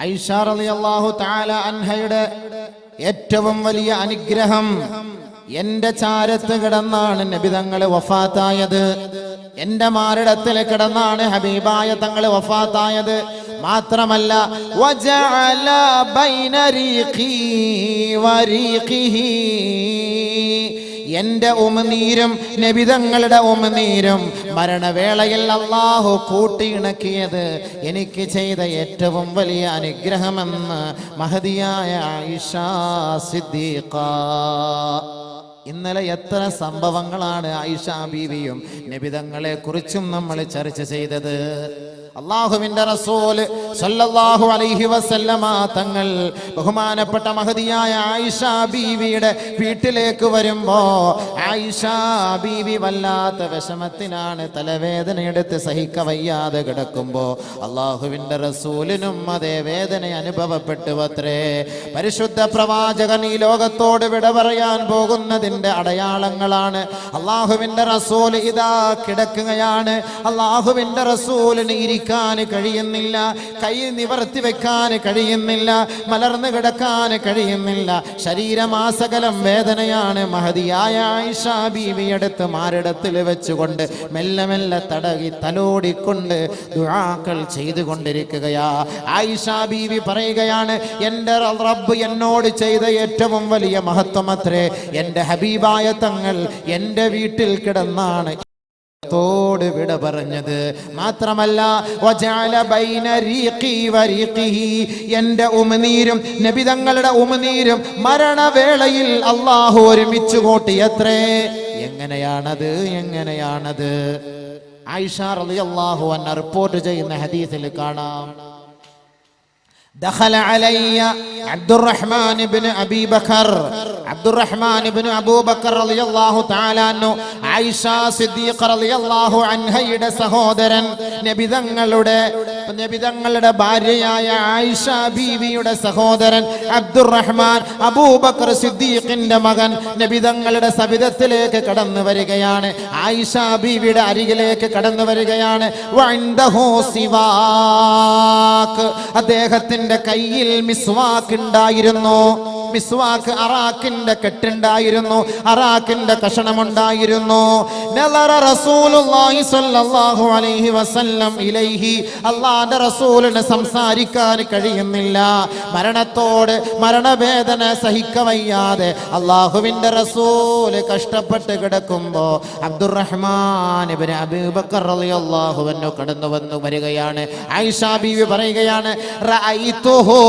ആയിഷ റളിയല്ലാഹു തആല അൻഹയുടെ ഏറ്റവും വലിയ അനുഗ്രഹം, എന്റെ ചാരത്ത് കിടന്നാണ് നബി തങ്ങൾ വഫാത്തായത്. എന്റെ മാറിടത്തിൽ കിടന്നാണ് ഹബീബായ തങ്ങൾ വഫാത്തായത്. മാത്രമല്ല വജഅല ബൈന റീഖി വറീഖിഹി, എന്റെ ഉമിനീരും നബിതങ്ങളുടെ ഉമിനീരും മരണവേളയിൽ അല്ലാഹു കൂട്ടിയിണക്കിയത് എനിക്ക് ചെയ്ത ഏറ്റവും വലിയ അനുഗ്രഹമെന്ന് മഹദിയായ ആയിഷ സിദ്ദീഖ. ഇന്നലെ എത്ര സംഭവങ്ങളാണ് ആയിഷ ബീവിയും നബിതങ്ങളെ കുറിച്ചും നമ്മൾ ചർച്ച ചെയ്തത്. അല്ലാഹുവിന്റെ റസൂൽ സല്ലല്ലാഹു അലൈഹി വസല്ലമ തങ്ങൾ ബഹുമാനപ്പെട്ട മഹദിയായ ആയിഷ ബീവിയുടെ വീട്ടിലേക്ക് വരുമ്പോ ആയിഷ ബീവി വല്ലാത്ത വിഷമത്തിനാണ്, തലവേദനയെടുത്ത് സഹിക്കവയ്യാതെ കിടക്കുമ്പോ അല്ലാഹുവിന്റെ റസൂലിനും അതേ വേദന അനുഭവപ്പെട്ടു അത്രേ. പരിശുദ്ധ പ്രവാചകൻ ഈ ലോകത്തോട് വിട പറയാൻ പോകുന്നതിന്റെ അടയാളങ്ങളാണ്. അല്ലാഹുവിന്റെ റസൂൽ ഇതാ കിടക്കുകയാണ്. അല്ലാഹുവിന്റെ റസൂലിന് കഴിയുന്നില്ല, കൈ നിവർത്തി വെക്കാൻ കഴിയുന്നില്ല, മലർന്നു കിടക്കാൻ കഴിയുന്നില്ല, ശരീരമാസകലം വേദനയാണ്. മഹദിയായ ആയിഷ ബീവിയെടുത്ത് മാറിടത്തിൽ വെച്ചുകൊണ്ട് മെല്ലെ മെല്ലെ തടകി തലോടിക്കൊണ്ട് ദുആകൾ ചെയ്തുകൊണ്ടിരിക്കുകയാ. ആയിഷ ബീവി പറയുകയാണ്, എൻ്റെ റബ്ബ് എന്നോട് ചെയ്ത ഏറ്റവും വലിയ മഹത്വമത്രേ, എൻ്റെ ഹബീബായ തങ്ങൾ എൻ്റെ വീട്ടിൽ കിടന്നാണ് ോട് വിട പറഞ്ഞത്. മാത്രമല്ല വജഅല ബൈന റീഖി വറീഖിഹി, എൻ്റെ ഉമിനീരും നബിതങ്ങളുടെ ഉമിനീരും മരണവേളയിൽ അല്ലാഹു ഒരുമിച്ച് കൂട്ടിയത്രേ. എങ്ങനെയാണത്? ആയിഷ റളിയല്ലാഹു അൻഹ റിപ്പോർട്ട് ചെയ്യുന്ന ഹദീസിൽ കാണാം, دخل علي عبد الرحمن بن أبي بكر أبو بكر رضي الله تعالى عنه عائشة صديق رضي الله عنها യുടെ സഹോദരൻ നബിതങ്ങളുടെ ഭാര്യയായ ആയിഷ ബീവിയുടെ സഹോദരൻ അബ്ദുറഹ്മാൻ അബൂബക്കർ സിദ്ദീഖിന്റെ മകൻ നബിതങ്ങളുടെ സവിധത്തിലേക്ക് കടന്നു വരികയാണ്. ആയിഷ ബീവിയുടെ അരികിലേക്ക് കടന്നു വരികയാണ്. വഇൻദഹു സിവാക്ക്, അദ്ദേഹത്തിന്റെ കയ്യിൽ മിസ്വാക്ക് ഉണ്ടായിരുന്നു. മിസ്വാക്ക് അറാഖിന്റെ കെട്ടുണ്ടായിരുന്നു, അറാഖിന്റെ കഷണമുണ്ടായിരുന്നു. നളറ റസൂലുള്ളാഹി സ്വല്ലല്ലാഹു അലൈഹി വസല്ലം ഇലൈഹി, അല്ലാഹുവിന്റെ റസൂലിന് സംസാരിക്കാൻ കഴിയുന്നില്ല. മരണവേദന സഹിക്കവയ്യാതെ അല്ലാഹുവിന്റെ റസൂൽ കഷ്ടപ്പെട്ട് കിടക്കുമ്പോ അബ്ദുറഹ്മാൻ ഇബ്നു അബൂബക്കർ റളിയല്ലാഹു അൻഹു കടന്നു വരികയാണ്. ആയിഷ ബീവി പറയുകയാണ്, റഅയ്തുഹു,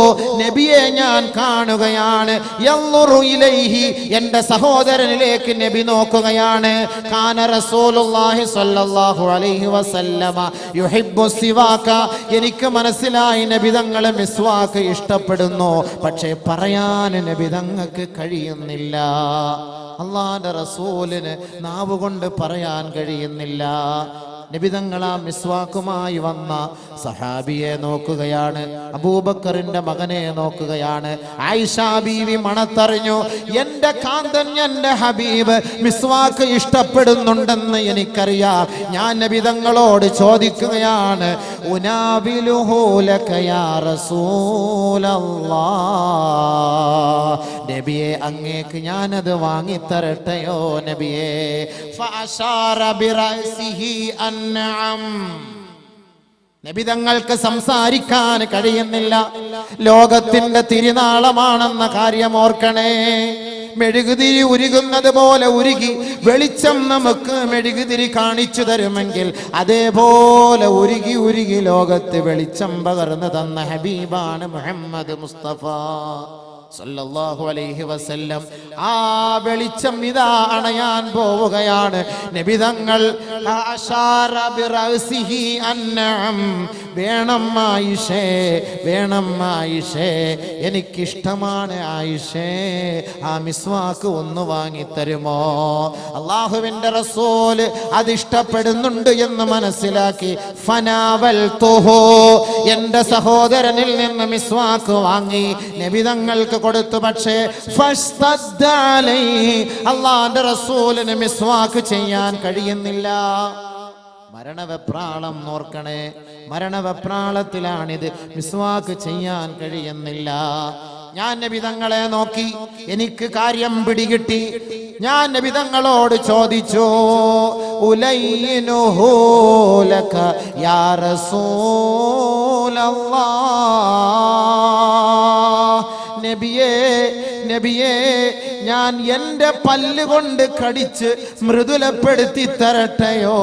നബിയെ ഞാൻ കാണുകയാണ്. യൻളുറു ഇലൈഹി, എൻ്റെ സഹോദരനിലേക്ക് നബി നോക്കുകയാണ്. കാന റസൂലുള്ളാഹി സ്വല്ലല്ലാഹു അലൈഹി വസല്ലമ യുഹിബ്ബു സിവാക, എനിക്ക് മനസ്സിലായി നബി തങ്ങൾ മിസ്വാക്ക് ഇഷ്ടപ്പെടുന്നു, പക്ഷേ പറയാൻ നബി തങ്ങൾക്ക് കഴിയുന്നില്ല. അല്ലാഹുവിന്റെ റസൂലിന് നാവ് കൊണ്ട് പറയാൻ കഴിയുന്നില്ല. നബിതങ്ങൾ ആ മിസ്വാക്കുമായി വന്ന സഹാബിയെ നോക്കുകയാണ്, അബൂബക്കറിന്റെ മകനെ നോക്കുകയാണ്. ആയിഷ ബീവി മണത്തറിഞ്ഞു, എൻ്റെ കാന്തൻ, എൻ്റെ ഹബീബ് മിസ്വാക്ക് ഇഷ്ടപ്പെടുന്നുണ്ടെന്ന് എനിക്കറിയാം. ഞാൻ നബിതങ്ങളോട് ചോദിക്കുകയാണ്, ഉനാബിലുഹു ലക യാ റസൂലല്ലാഹ്, നബിയെ അങ്ങേക്ക് ഞാനത് വാങ്ങിത്തരട്ടെയോ നബിയെ? ഫഅശാറ ബിറഅസിഹി അൻഅം, നബിതങ്ങൾക്ക് സംസാരിക്കാൻ കഴിയുന്നില്ല. ലോകത്തിന്റെ തിരുനാളമാണെന്ന കാര്യം ഓർക്കണേ. മെഴുകുതിരി ഉരുകുന്നത് പോലെ ഉരുകി വെളിച്ചം നമുക്ക് മെഴുകുതിരി കാണിച്ചു തരുമെങ്കിൽ അതേപോലെ ഉരുകി ലോകത്ത് വെളിച്ചം പകർന്നു തന്ന ഹബീബാണ് മുഹമ്മദ് മുസ്തഫ സല്ലല്ലാഹു അലൈഹി വസല്ലം. ആ വെളിച്ചം ഇതാ അണയാൻ പോവുകയാണ്. നബിതങ്ങൾ വേണം ആയിഷേ, വേണം ആയിഷേ, എനിക്കിഷ്ടമാണ് ആയിഷേ, ആ മിസ്വാക്ക് ഒന്ന് വാങ്ങിത്തരുമോ? അല്ലാഹുവിന്റെ റസൂൽ അതിഷ്ടപ്പെടുന്നുണ്ട് എന്ന് മനസ്സിലാക്കി ഫനാവൽതുഹു, എൻ്റെ സഹോദരനിൽ നിന്ന് മിസ്വാക്ക് വാങ്ങി നബിതങ്ങൾക്ക് കൊടുത്തു. പക്ഷേ അല്ലാഹുവിന്റെ റസൂലിന് മിസ്വാക്ക് ചെയ്യാൻ കഴിയുന്നില്ല. മരണവെപ്രാളം നോർക്കണേ. മരണവെപ്രാളത്തിലാണിത്. മിസ്വാക്ക് ചെയ്യാൻ കഴിയുന്നില്ല. ഞാൻ നബി തങ്ങളെ നോക്കി, എനിക്ക് കാര്യം പിടികിട്ടി. ഞാൻ നബി തങ്ങളോട് ചോദിച്ചു, ഉലൈനുഹു ലക യാ റസൂലല്ലാഹ്. നബിയേ, ഞാൻ എൻ്റെ പല്ലുകൊണ്ട് കടിച്ച് മൃദുലപ്പെടുത്തി തരട്ടെയോ?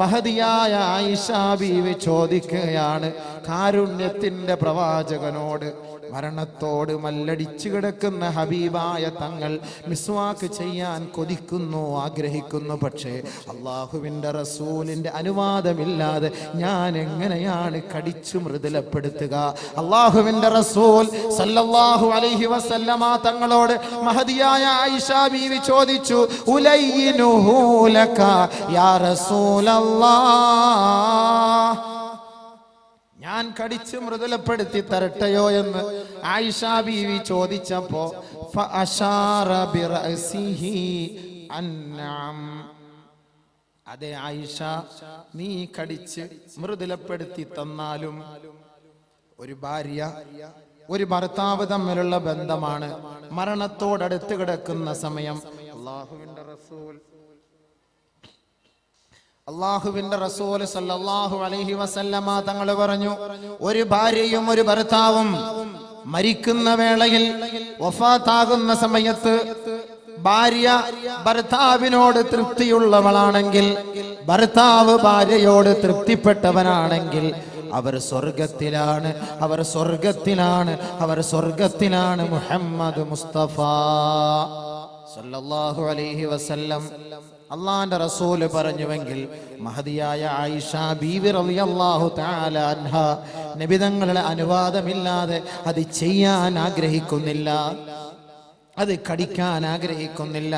മഹദിയായ ആയിഷ ബീവി ചോദിക്കുകയാണ് കാരുണ്യത്തിന്റെ പ്രവാചകനോട്. മരണത്തോട് മല്ലടിച്ചു കിടക്കുന്ന ഹബീബായ തങ്ങൾ മിസ്വാക്ക് ചെയ്യാൻ കൊതിക്കുന്നു, ആഗ്രഹിക്കുന്നു. പക്ഷേ അള്ളാഹുവിൻ്റെ റസൂലിൻ്റെ അനുവാദമില്ലാതെ ഞാൻ എങ്ങനെയാണ് കടിച്ചു മൃദുലപ്പെടുത്തുക? അള്ളാഹുവിൻ്റെ റസൂൽ സല്ലല്ലാഹു അലൈഹി വസല്ലമ തങ്ങളോട് മഹദിയായ ആയിഷ ബീവി ചോദിച്ചു, ഉലൈനുഹു ലക യാ റസൂലല്ലാഹ്, ഞാൻ കടിച്ചു മൃദുലപ്പെടുത്തി തരട്ടെയോ എന്ന് ആയിഷ ബീവി ചോദിച്ചപ്പോ ഫഅശാറ ബിറഅസിഹി അൻഅം. അതെ ആയിഷ, നീ കടിച്ച് മൃദുലപ്പെടുത്തി തന്നാലും ഒരു ഭാര്യ ഒരു ഭർത്താവ് തമ്മിലുള്ള ബന്ധമാണ്. മരണത്തോടടുത്ത് കിടക്കുന്ന സമയം അള്ളാഹുവിന്റെ റസൂൽ സല്ലല്ലാഹു അലൈഹി വസല്ലമ തങ്ങൾ പറഞ്ഞു, ഒരു ഭാര്യയും ഒരു ഭർത്താവും മരിക്കുന്ന വേളയിൽ, വഫാത്താകുന്ന സമയത്ത് ഭാര്യ ഭർത്താവിനോട് തൃപ്തിയുള്ളവളാണെങ്കിൽ, ഭർത്താവ് ഭാര്യയോട് തൃപ്തിപ്പെട്ടവനാണെങ്കിൽ അവർ സ്വർഗത്തിലാണ്, അവർ സ്വർഗത്തിലാണ്, അവർ സ്വർഗത്തിലാണ്. മുഹമ്മദ് മുസ്തഫ സല്ലല്ലാഹു അലൈഹി വസല്ലം അള്ളാന്റെ റസൂല് പറഞ്ഞുവെങ്കിൽ മഹദിയായ ആയിഷ ബീവി റളിയല്ലാഹു തആല അൻഹ നബി തങ്ങളുടെ അനുവാദമില്ലാതെ അത് ചെയ്യാൻ ആഗ്രഹിക്കുന്നില്ല, അത് കടിക്കാൻ ആഗ്രഹിക്കുന്നില്ല.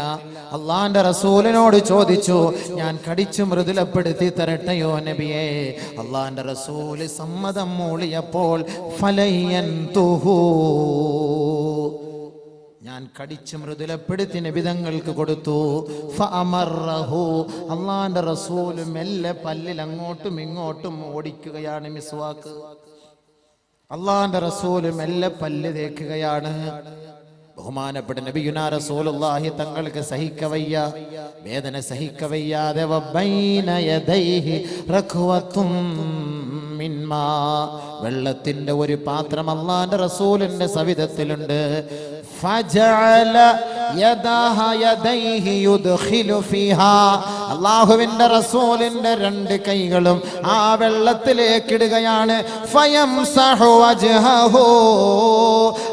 അള്ളാന്റെ റസൂലിനോട് ചോദിച്ചു, ഞാൻ കടിച്ചു മൃദുലപ്പെടുത്തി തരട്ടെയോ നബിയേ? അള്ളാന്റെ റസൂല് സമ്മതം മൂളിയപ്പോൾ ഫലയൻതുഹു, ഞാൻ കടിച്ചു മൃദുലപ്പെടുത്തി നബിതങ്ങൾക്ക് കൊടുത്തു. ഫഅമറഹു, അള്ളാന്റെ റസൂല് മെല്ലെ പല്ലിൽ അങ്ങോട്ടും ഇങ്ങോട്ടും ഓടിക്കുകയാണ് മിസ്വാക്ക്. അള്ളാന്റെ റസൂല് മെല്ലെ പല്ല് തേക്കുകയാണ്. ബഹുമാനപ്പെട്ട നബിയുനാ റസൂലുള്ളാഹി തങ്ങൾക്ക് സഹിക്കവയ്യ, വേദന സഹിക്കവയ്യാതെ വബൈന യദൈഹി റഖ്വത്തും മിൻമാ, വെള്ളത്തിന്റെ ഒരു പാത്രം അല്ലാഹുവിന്റെ റസൂലിന്റെ സവിധത്തിലുണ്ട്. ഫജഅല യദഹ യദൈഹി യുദ്ഖിലു ഫീഹാ, അല്ലാഹുവിന്റെ റസൂലിന്റെ രണ്ട് കൈകളും ആ വെള്ളത്തിലേക്ക് ഇടുകയാണ്. ഫയംസഹു വജ്ഹഹു,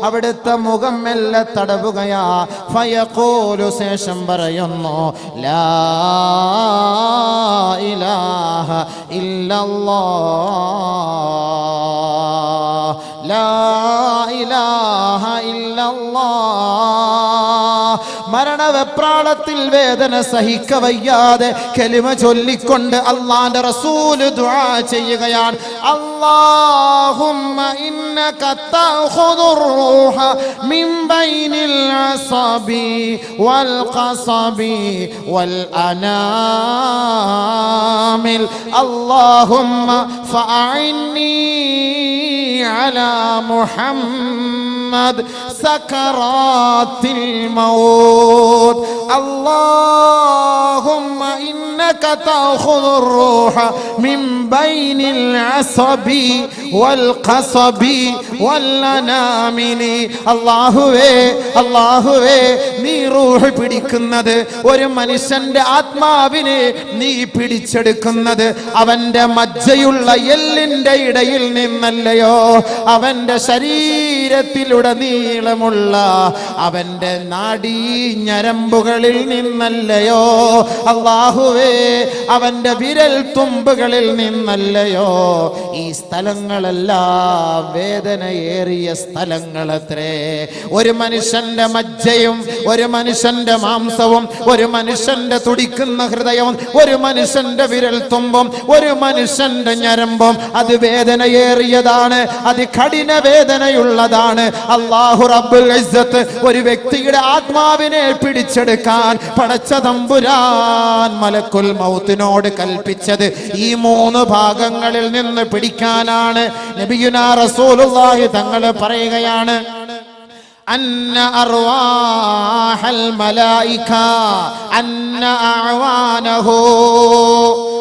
അവിടുത്തെ മുഖം മെല്ലെ തടവുകയാ. ഫയഖൂലു, ശേഷം പറയുന്നു, ലാ ഇലാഹ ഇല്ലല്ലാഹ്, ലാ ഇലാഹ ഇല്ലല്ലാഹ്. മരണവെപ്രാളത്തിൽ വേദന സഹിക്കവയ്യാതെ കലിമ ചൊല്ലിക്കൊണ്ട് അല്ലാഹുവിന്റെ റസൂല് ദുആ ചെയ്യുകയാണ്. അല്ലാഹുമ്മ ഇന്നക തഅഖുദുർ റൂഹ മിൻ ബൈനിൽ അസബി വൽ ഖസബി വൽ അനാമിൽ, അല്ലാഹുമ്മ ഫഅഇന്നി അലാ മുഹമ്മദ് സകറാത്തിൽ മൗത്ത്. اللهم إنك تأخذ الروح من بين العصب والقصب والأنامل. അല്ലാഹുവേ, നീ റൂഹ് പിടിക്കുന്നത്, ഒരു മനുഷ്യന്റെ ആത്മാവിനെ നീ പിടിച്ചെടുക്കുന്നത് അവന്റെ മജ്ജയുള്ള എല്ലിന്റെ ഇടയിൽ നിന്നല്ലയോ? അവന്റെ ശരീരത്തിലുടനീളമുള്ള അവന്റെ നാഡീ ഞരമ്പുകളിൽ നിന്നല്ലയോ? അല്ലാഹുവേ, അവന്റെ വിരൽ തുമ്പുകളിൽ നിന്നല്ലയോ? ഈ സ്ഥലങ്ങളെല്ലാം വേദനയേറിയ സ്ഥലങ്ങളത്രേ. ഒരു മനുഷ്യന്റെ മജ്ജയും ഒരു മനുഷ്യന്റെ മാംസവും ഒരു മനുഷ്യന്റെ തുടിക്കുന്ന ഹൃദയവും ഒരു മനുഷ്യന്റെ വിരൽ തുമ്പും ഒരു മനുഷ്യന്റെ ഞരമ്പും അത് വേദനയേറിയതാണ്, അത് കഠിന വേദനയുള്ളതാണ്. എന്താണ്? അല്ലാഹു റബ്ബുൽ ഇസ്സത്ത് ഒരു വ്യക്തിയുടെ ആത്മാവിനെ പിടിച്ചെടുക്കാൻ പടച്ച തമ്പുരാൻ മലക്കുൽ മൗത്തിനോട് കൽപ്പിച്ചത് ഈ 3 ഭാഗങ്ങളിൽ നിന്ന് പിടിക്കാനാണ്. നബിയുനാ റസൂലുള്ളാഹി തങ്ങൾ പറയുകയാണ്, അന്ന അർവാഹൽ മലായിക അന്ന അഅവാനഹു.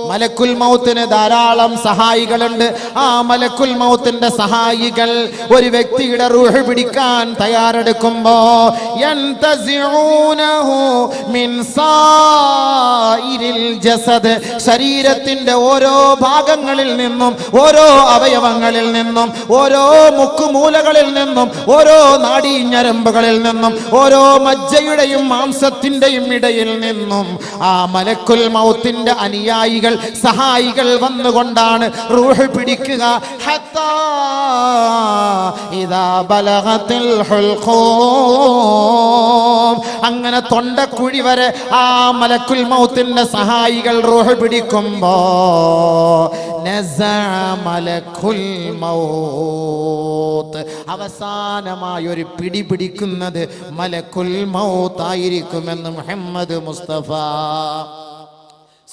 മലക്കുൽ മൗത്തിന് ധാരാളം സഹായികളുണ്ട്. ആ മലക്കുൽ മൗത്തിന്റെ സഹായികൾ ഒരു വ്യക്തിയുടെ റൂഹ് പിടിക്കാൻ തയ്യാറെടുക്കുമ്പോ യൻതസിഊനഹു മിൻ സായിരിൽ ജസദ്, ശരീരത്തിന്റെ ഓരോ ഭാഗങ്ങളിൽ നിന്നും, ഓരോ അവയവങ്ങളിൽ നിന്നും, ഓരോ മുക്കുമൂലകളിൽ നിന്നും, ഓരോ നാഡീഞരമ്പുകളിൽ നിന്നും, ഓരോ മജ്ജയുടെയും മാംസത്തിന്റെയും ഇടയിൽ നിന്നും ആ മലക്കുൽ മൗത്തിന്റെ അനുയായികൾ, സഹായികൾ വന്നുകൊണ്ടാണ് റൂഹ് പിടിക്കുക. ഹത്താ ഇദാ ബലഗത്തിൽ ഹുൽഖൂം, അങ്ങനെ തൊണ്ടക്കുഴി വരെ ആ മലക്കുൽ മൗത്തിന്റെ സഹായികൾ റൂഹ് പിടിക്കുമ്പോ നസഅ മലക്കുൽ മൗത്ത്, അവസാനമായി ഒരു പിടി പിടിക്കുന്നത് മലക്കുൽ മൗത്ത് ആയിരിക്കുമെന്ന് മുഹമ്മദ് മുസ്തഫ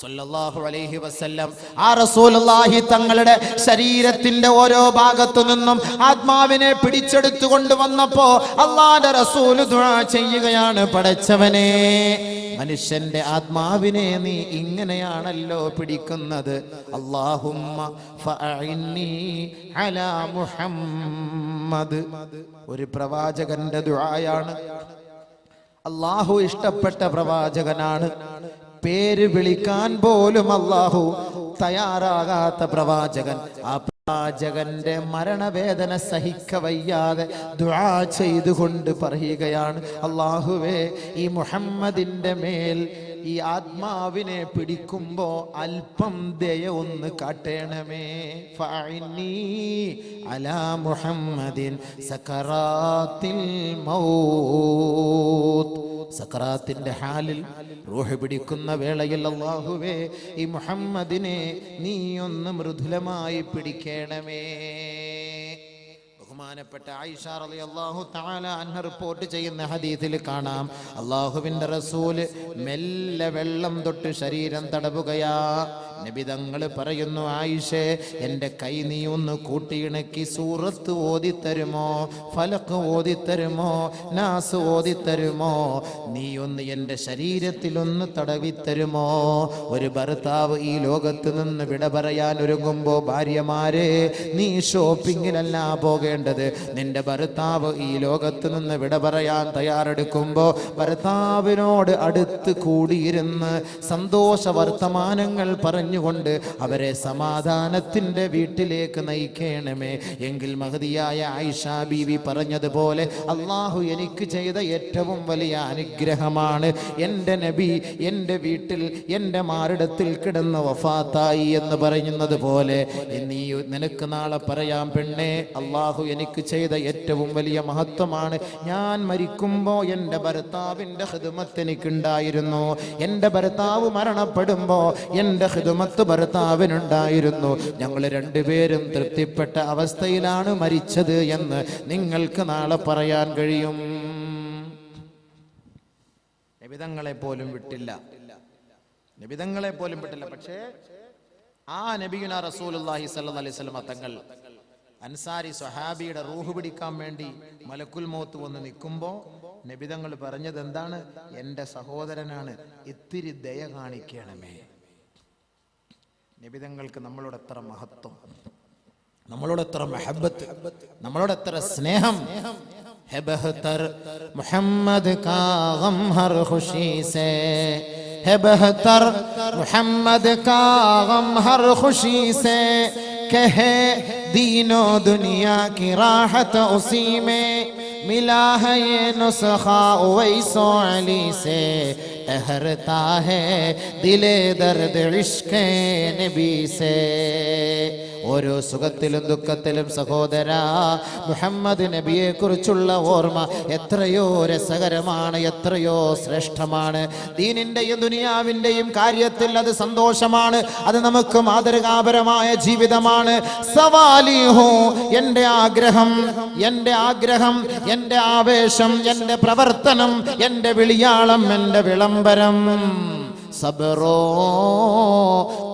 സല്ലല്ലാഹു അലൈഹി വസല്ലം. ആ റസൂലുള്ളാഹി തങ്ങളുടെ ശരീരത്തിന്റെ ഓരോ ഭാഗത്തു നിന്നും ആത്മാവിനെ പിടിച്ചെടുത്തു കൊണ്ടുവന്നപ്പോ അല്ലാഹുവിന്റെ റസൂൽ ദുആ ചെയ്യുകയാണ്, പടച്ചവനെ മനുഷ്യന്റെ ആത്മാവിനെ നീ ഇങ്ങനെയാണല്ലോ പിടിക്കുന്നത്, അല്ലാഹുമ്മ ഫഅഇന്നി അലാ മുഹമ്മദ്. ഒരു പ്രവാചകന്റെ ദുആയാണ്, അല്ലാഹു ഇഷ്ടപ്പെട്ട പ്രവാചകനാണ്. പേര് വിളിക്കാൻ പോലും അല്ലാഹു തയ്യാറാകാത്ത പ്രവാചകൻ. ആ പ്രവാചകന്റെ മരണവേദന സഹിക്കവയ്യാതെ ദുആ ചെയ്തുകൊണ്ട് പറയുകയാണ്, അല്ലാഹുവേ ഈ മുഹമ്മദിന്റെ മേൽ ഈ ആത്മാവിനെ പിടിക്കുമ്പോ അല്പം ദയ ഒന്ന് കാട്ടേണമേ. ഫഅഇന്നി അലാ മുഹമ്മദിൻ സകറാത്തിൽ മൗത്ത്, സക്കറാത്തിന്റെ ഹാലിൽ റൂഹ് പിടിക്കുന്ന വേളയിൽ അല്ലാഹുവേ ഈ മുഹമ്മദിനെ നീ ഒന്ന് മൃദുലമായി പിടിക്കണമേ. ബഹുമാനപ്പെട്ട ആയിഷ റളിയല്ലാഹു തആല അൻഹ റിപ്പോർട്ട് ചെയ്യുന്ന ഹദീസിൽ കാണാം, അല്ലാഹുവിന്റെ റസൂല് മെല്ലെ വെള്ളം തൊട്ട് ശരീരം തടവുകയാ. നബി തങ്ങൾ പറയുന്നു, ആയിഷേ എൻ്റെ കൈ നീ ഒന്ന് കൂട്ടിയിണക്കി സൂറത്ത് ഓതിത്തരുമോ, ഫലക്ക് ഓതിത്തരുമോ, നാസ് ഓതിത്തരുമോ, നീ ഒന്ന് എൻ്റെ ശരീരത്തിലൊന്ന് തടവിത്തരുമോ. ഒരു ഭർത്താവ് ഈ ലോകത്ത് നിന്ന് വിട പറയാൻ ഒരുങ്ങുമ്പോ ഭാര്യമാരെ നീ ഷോപ്പിങ്ങിലല്ല പോകേണ്ടത്. നിന്റെ ഭർത്താവ് ഈ ലോകത്ത് നിന്ന് വിട പറയാൻ തയ്യാറെടുക്കുമ്പോ ഭർത്താവിനോട് അടുത്ത് കൂടിയിരുന്ന് സന്തോഷ വർത്തമാനങ്ങൾ പറഞ്ഞുകൊണ്ട് അവരെ സമാധാനത്തിന്റെ വീട്ടിലേക്ക് നയിക്കണമേ. എങ്കിൽ മഹദിയായ ആയിഷ ബീവി പറഞ്ഞതുപോലെ അല്ലാഹു എനിക്ക് ചെയ്ത ഏറ്റവും വലിയ അനുഗ്രഹമാണ് എൻ്റെ നബി എൻ്റെ വീട്ടിൽ എൻ്റെ മാറിടത്തിൽ കിടന്ന് വഫാത്തായി എന്ന് പറയുന്നത് പോലെ നീ നിനക്ക് നാളെ പറയാം, പെണ്ണെ, അല്ലാഹു എനിക്ക് ചെയ്ത ഏറ്റവും വലിയ മഹത്വമാണ് ഞാൻ മരിക്കുമ്പോൾ എൻ്റെ ഭർത്താവിൻ്റെ ഖിദ്മത്ത് എനിക്കുണ്ടായിരുന്നു. എൻ്റെ ഭർത്താവ് മരണപ്പെടുമ്പോൾ എൻ്റെ ഖിദ്മത്ത് ഭർത്താവിനുണ്ടായിരുന്നു. ഞങ്ങൾ രണ്ടുപേരും തൃപ്തിപ്പെട്ട അവസ്ഥയിലാണ് മരിച്ചത് എന്ന് നിങ്ങൾക്ക് നാളെ പറയാൻ കഴിയും. നബിതങ്ങളെ പോലും വിട്ടില്ല, നബിതങ്ങളെ പോലും വിട്ടില്ല. പക്ഷേ ആ നബിയുനാ റസൂലുള്ളാഹി സ്വല്ലല്ലാഹി അലൈഹി വസല്ലം തങ്ങൾ അൻസാരി സ്വഹാബിയുടെ റൂഹ് പിടിക്കാൻ വേണ്ടി മലക്കുൽ മൗത്ത് വന്ന് നിൽക്കുമ്പോൾ നബിതങ്ങൾ പറഞ്ഞത് എന്താണ്? എൻ്റെ സഹോദരനാണ്, ഇത്തിരി ദയ കാണിക്കണമേ. നബിതങ്ങൾക്ക് നമ്മളോട് എത്ര മഹത്വം, നമ്മളോട് എത്ര മഹബത്ത്, നമ്മളോട് എത്ര സ്നേഹം. है बेहतर मोहम्मद का गम हर खुशी से, है बेहतर मोहम्मद का गम हर खुशी से, कहे दीनो दुनिया की राहत उसी में, मिला है ये नुस्खा उवैसो अली से, ठहरता है दिले दर्द इश्क़ नबी से. ഓരോ സുഖത്തിലും ദുഃഖത്തിലും സഹോദരാ മുഹമ്മദ് നബിയെ കുറിച്ചുള്ള ഓർമ്മ എത്രയോ രസകരമാണ്, എത്രയോ ശ്രേഷ്ഠമാണ്. ദീനിന്റെയും ദുനിയാവിന്റെയും കാര്യത്തിൽ അത് സന്തോഷമാണ്, അത് നമുക്ക് മാതൃകാപരമായ ജീവിതമാണ്. സവാലിഹു, എന്റെ ആഗ്രഹം, എന്റെ ആഗ്രഹം, എന്റെ ആവേശം, എന്റെ പ്രവർത്തനം, എന്റെ വിളിയാളം, എന്റെ വിളംബരം സബറോ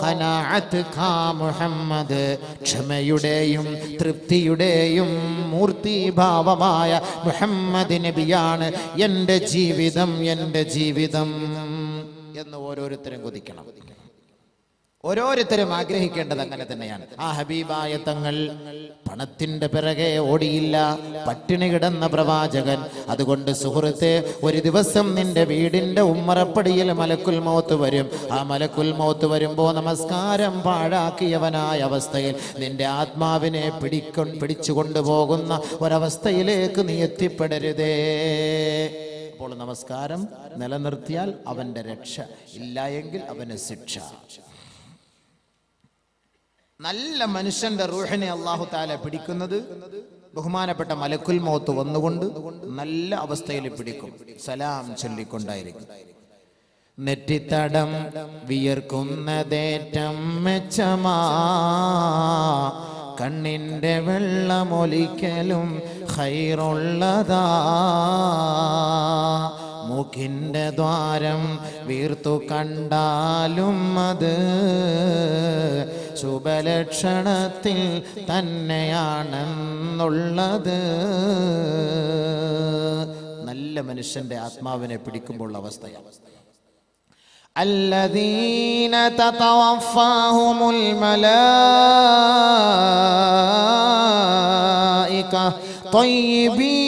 ഖനാഅത്ത് ഖാ മുഹമ്മദ്, ക്ഷമയുടെയും തൃപ്തിയുടെയും മൂർത്തിഭാവമായ മുഹമ്മദ് നബിയാണ് എൻ്റെ ജീവിതം, എൻ്റെ ജീവിതം എന്ന് ഓരോരുത്തരും കൊതിക്കണം. ഓരോരുത്തരും ആഗ്രഹിക്കേണ്ടത് അങ്ങനെ തന്നെയാണ്. ആ ഹബീബായ തങ്ങൾ പണത്തിന്റെ പിറകെ ഓടിയില്ല, പട്ടിണി കിടന്ന പ്രവാചകൻ. അതുകൊണ്ട് സുഹൃത്തെ, ഒരു ദിവസം നിന്റെ വീടിന്റെ ഉമ്മറപ്പടിയിൽ മലക്കുൽ മൗത്ത് വരും. ആ മലക്കുൽ മൗത്ത് വരുമ്പോൾ നമസ്കാരം പാഴാക്കിയവനായ അവസ്ഥയിൽ നിന്റെ ആത്മാവിനെ പിടിച്ചു കൊണ്ടുപോകുന്ന ഒരവസ്ഥയിലേക്ക് നീ എത്തിപ്പെടരുതേ. അപ്പോൾ നമസ്കാരം നിലനിർത്തിയാൽ അവന്റെ രക്ഷ, ഇല്ല എങ്കിൽ അവന് ശിക്ഷ. നല്ല മനുഷ്യന്റെ റൂഹിനെ അല്ലാഹു തആല പിടിക്കുന്നത് ബഹുമാനപ്പെട്ട മലക്കുൽ മൗത്ത് വന്നുകൊണ്ട് നല്ല അവസ്ഥയിൽ പിടിക്കും. സലാം ചൊല്ലിക്കൊണ്ടായിരിക്കും. നെറ്റിത്തടം വിയർക്കുന്നതേറ്റം മെച്ചമാ, കണ്ണിന്റെ വെള്ളമൊലിക്കലും ഖൈറുള്ളതാ, മൂക്കിന്റെ ദ്വാരം വീർത്തു കണ്ടാലും അത് ശുഭലക്ഷണത്തിൽ തന്നെയാണെന്നുള്ളത്. നല്ല മനുഷ്യന്റെ ആത്മാവിനെ പിടിക്കുമ്പോൾ അവസ്ഥയാണ്. الذين تتوفاهم الملائكة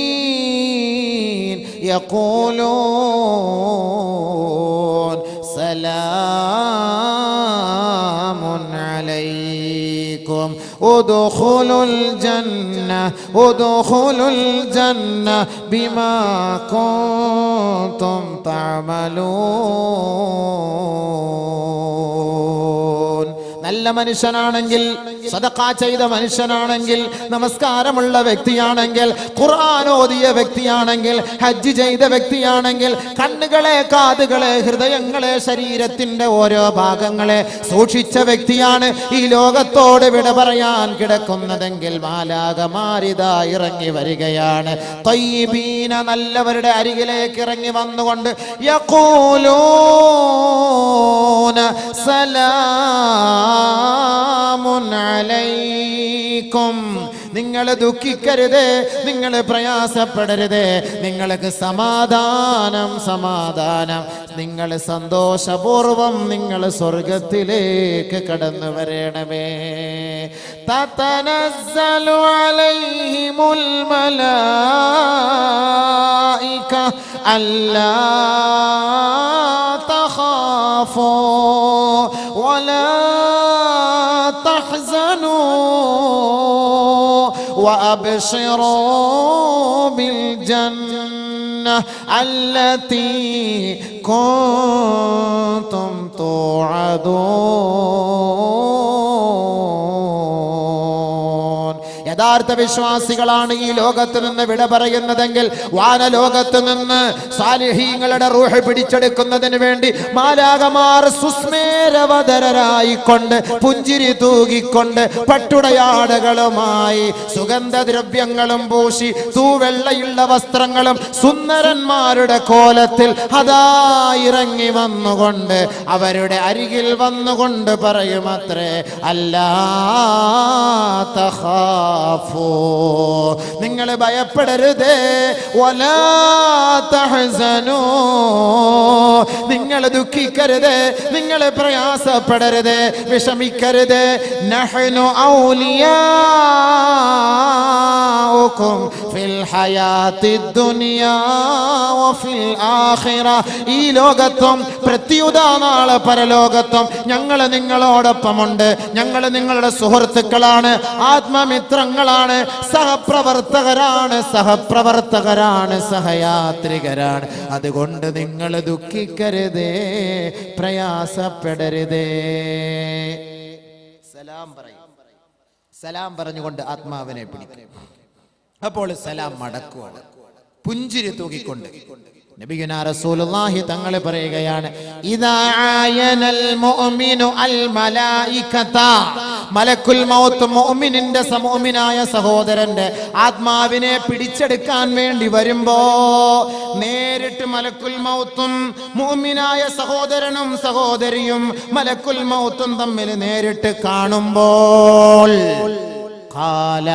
طيبين يقولون سلام عليكم ادخلوا الجنة بما كنتم تعملون. നല്ല മനുഷ്യനാണെങ്കിൽ, സദഖ ചെയ്ത മനുഷ്യനാണെങ്കിൽ, നമസ്കാരമുള്ള വ്യക്തിയാണെങ്കിൽ, ഖുർആൻ ഓതിയ വ്യക്തിയാണെങ്കിൽ, ഹജ്ജ് ചെയ്ത വ്യക്തിയാണെങ്കിൽ, കണ്ണുകളെ, കാതുകളെ, ഹൃദയങ്ങളെ, ശരീരത്തിന്റെ ഓരോ ഭാഗങ്ങളെ സൂക്ഷിച്ച വ്യക്തിയാണ് ഈ ലോകത്തോട് വിട പറയാൻ കിടക്കുന്നതെങ്കിൽ മാലാകമാരിതാ ഇറങ്ങി വരികയാണ്. തയ്യിബീന, നല്ലവരുടെ അരികിലേക്ക് ഇറങ്ങി വന്നുകൊണ്ട് യഖൂലൂന സലാമുൻ അലൈക്കും, നിങ്ങൾ ദുഃഖിക്കരുതേ, നിങ്ങൾ പ്രയാസപ്പെടരുതേ, നിങ്ങൾക്ക് സമാധാനം, സമാധാനം, നിങ്ങൾ സന്തോഷപൂർവം നിങ്ങൾ സ്വർഗത്തിലേക്ക് കടന്നു വരണമേ. തതനസ്സലു അലൈഹിമുൽ മലായിക അല്ലാ തഖാഫൂ വലാ وأبشروا بالجنة التي كنتم توعدون. യഥാർത്ഥ വിശ്വാസികളാണ് ഈ ലോകത്ത് നിന്ന് വിട പറയുന്നതെങ്കിൽ വാനലോകത്ത് നിന്ന് സാലിഹീങ്ങളുടെ റൂഹ് പിടിച്ചെടുക്കുന്നതിന് വേണ്ടി മാലാകമാർ സുസ്മേരവതരായിക്കൊണ്ട്, പുഞ്ചിരി തൂകിക്കൊണ്ട്, പട്ടുടയാടകളുമായി, സുഗന്ധദ്രവ്യങ്ങളും പൂശി, തൂവെള്ളയുള്ള വസ്ത്രങ്ങളും സുന്ദരന്മാരുടെ കോലത്തിൽ അതാ ഇറങ്ങി വന്നുകൊണ്ട് അവരുടെ അരികിൽ വന്നുകൊണ്ട് പറയുമത്രേ, അല്ലാ തഖാഫൂ, നിങ്ങൾ ഭയപ്പെടരുതേ, വലാ തഹ്സനൂ, നിങ്ങൾ ദുഃഖിക്കരുതേ, നിങ്ങൾ പ്രയാസപ്പെടരുതേ, വിഷമിക്കരുതേ. നഹ്നു ഔലിയാഉകും ഫിൽ ഹയാത്തിദ് ദുനിയാ വഫിൽ ആഖിറ, ഈ ലോകത്തും പ്രത്യുത നാളെ പരലോകത്തും ഞങ്ങൾ നിങ്ങളോടൊപ്പമുണ്ട്. ഞങ്ങൾ നിങ്ങളുടെ സുഹൃത്തുക്കളാണ്, ആത്മമിത്രങ്ങളാണ്, സഹപ്രവർത്തകരാണ്, സഹയാത്രികരാണ്. അതുകൊണ്ട് നിങ്ങൾ ദുഃഖിക്കരുതേ, പ്രയാസപ്പെടരുതേ. സലാം പറയും. സലാം പറഞ്ഞുകൊണ്ട് ആത്മാവിനെ പിടിക്കും. അപ്പോൾ സലാം മടക്കുവാണ്, പുഞ്ചിരി തൂക്കിക്കൊണ്ട്. നബിയുനാ റസൂലുള്ളാഹി തങ്ങൾ പറയുകയാണ്, ഇദാ ആയനൽ മുഅ്മിനു അൽ മലായികത, മലക്കുൽ മൗത്ത് മുഅ്മിനായ സഹോദരന്റെ ആത്മാവിനെ പിടിച്ചെടുക്കാൻ വേണ്ടി വരുമ്പോ, നേരിട്ട് മലക്കുൽ മൗത്തും മുഅ്മിനായ സഹോദരനും സഹോദരിയും മലക്കുൽ മൗത്തും തമ്മിൽ നേരിട്ട് കാണുമ്പോൾ, ഖാല,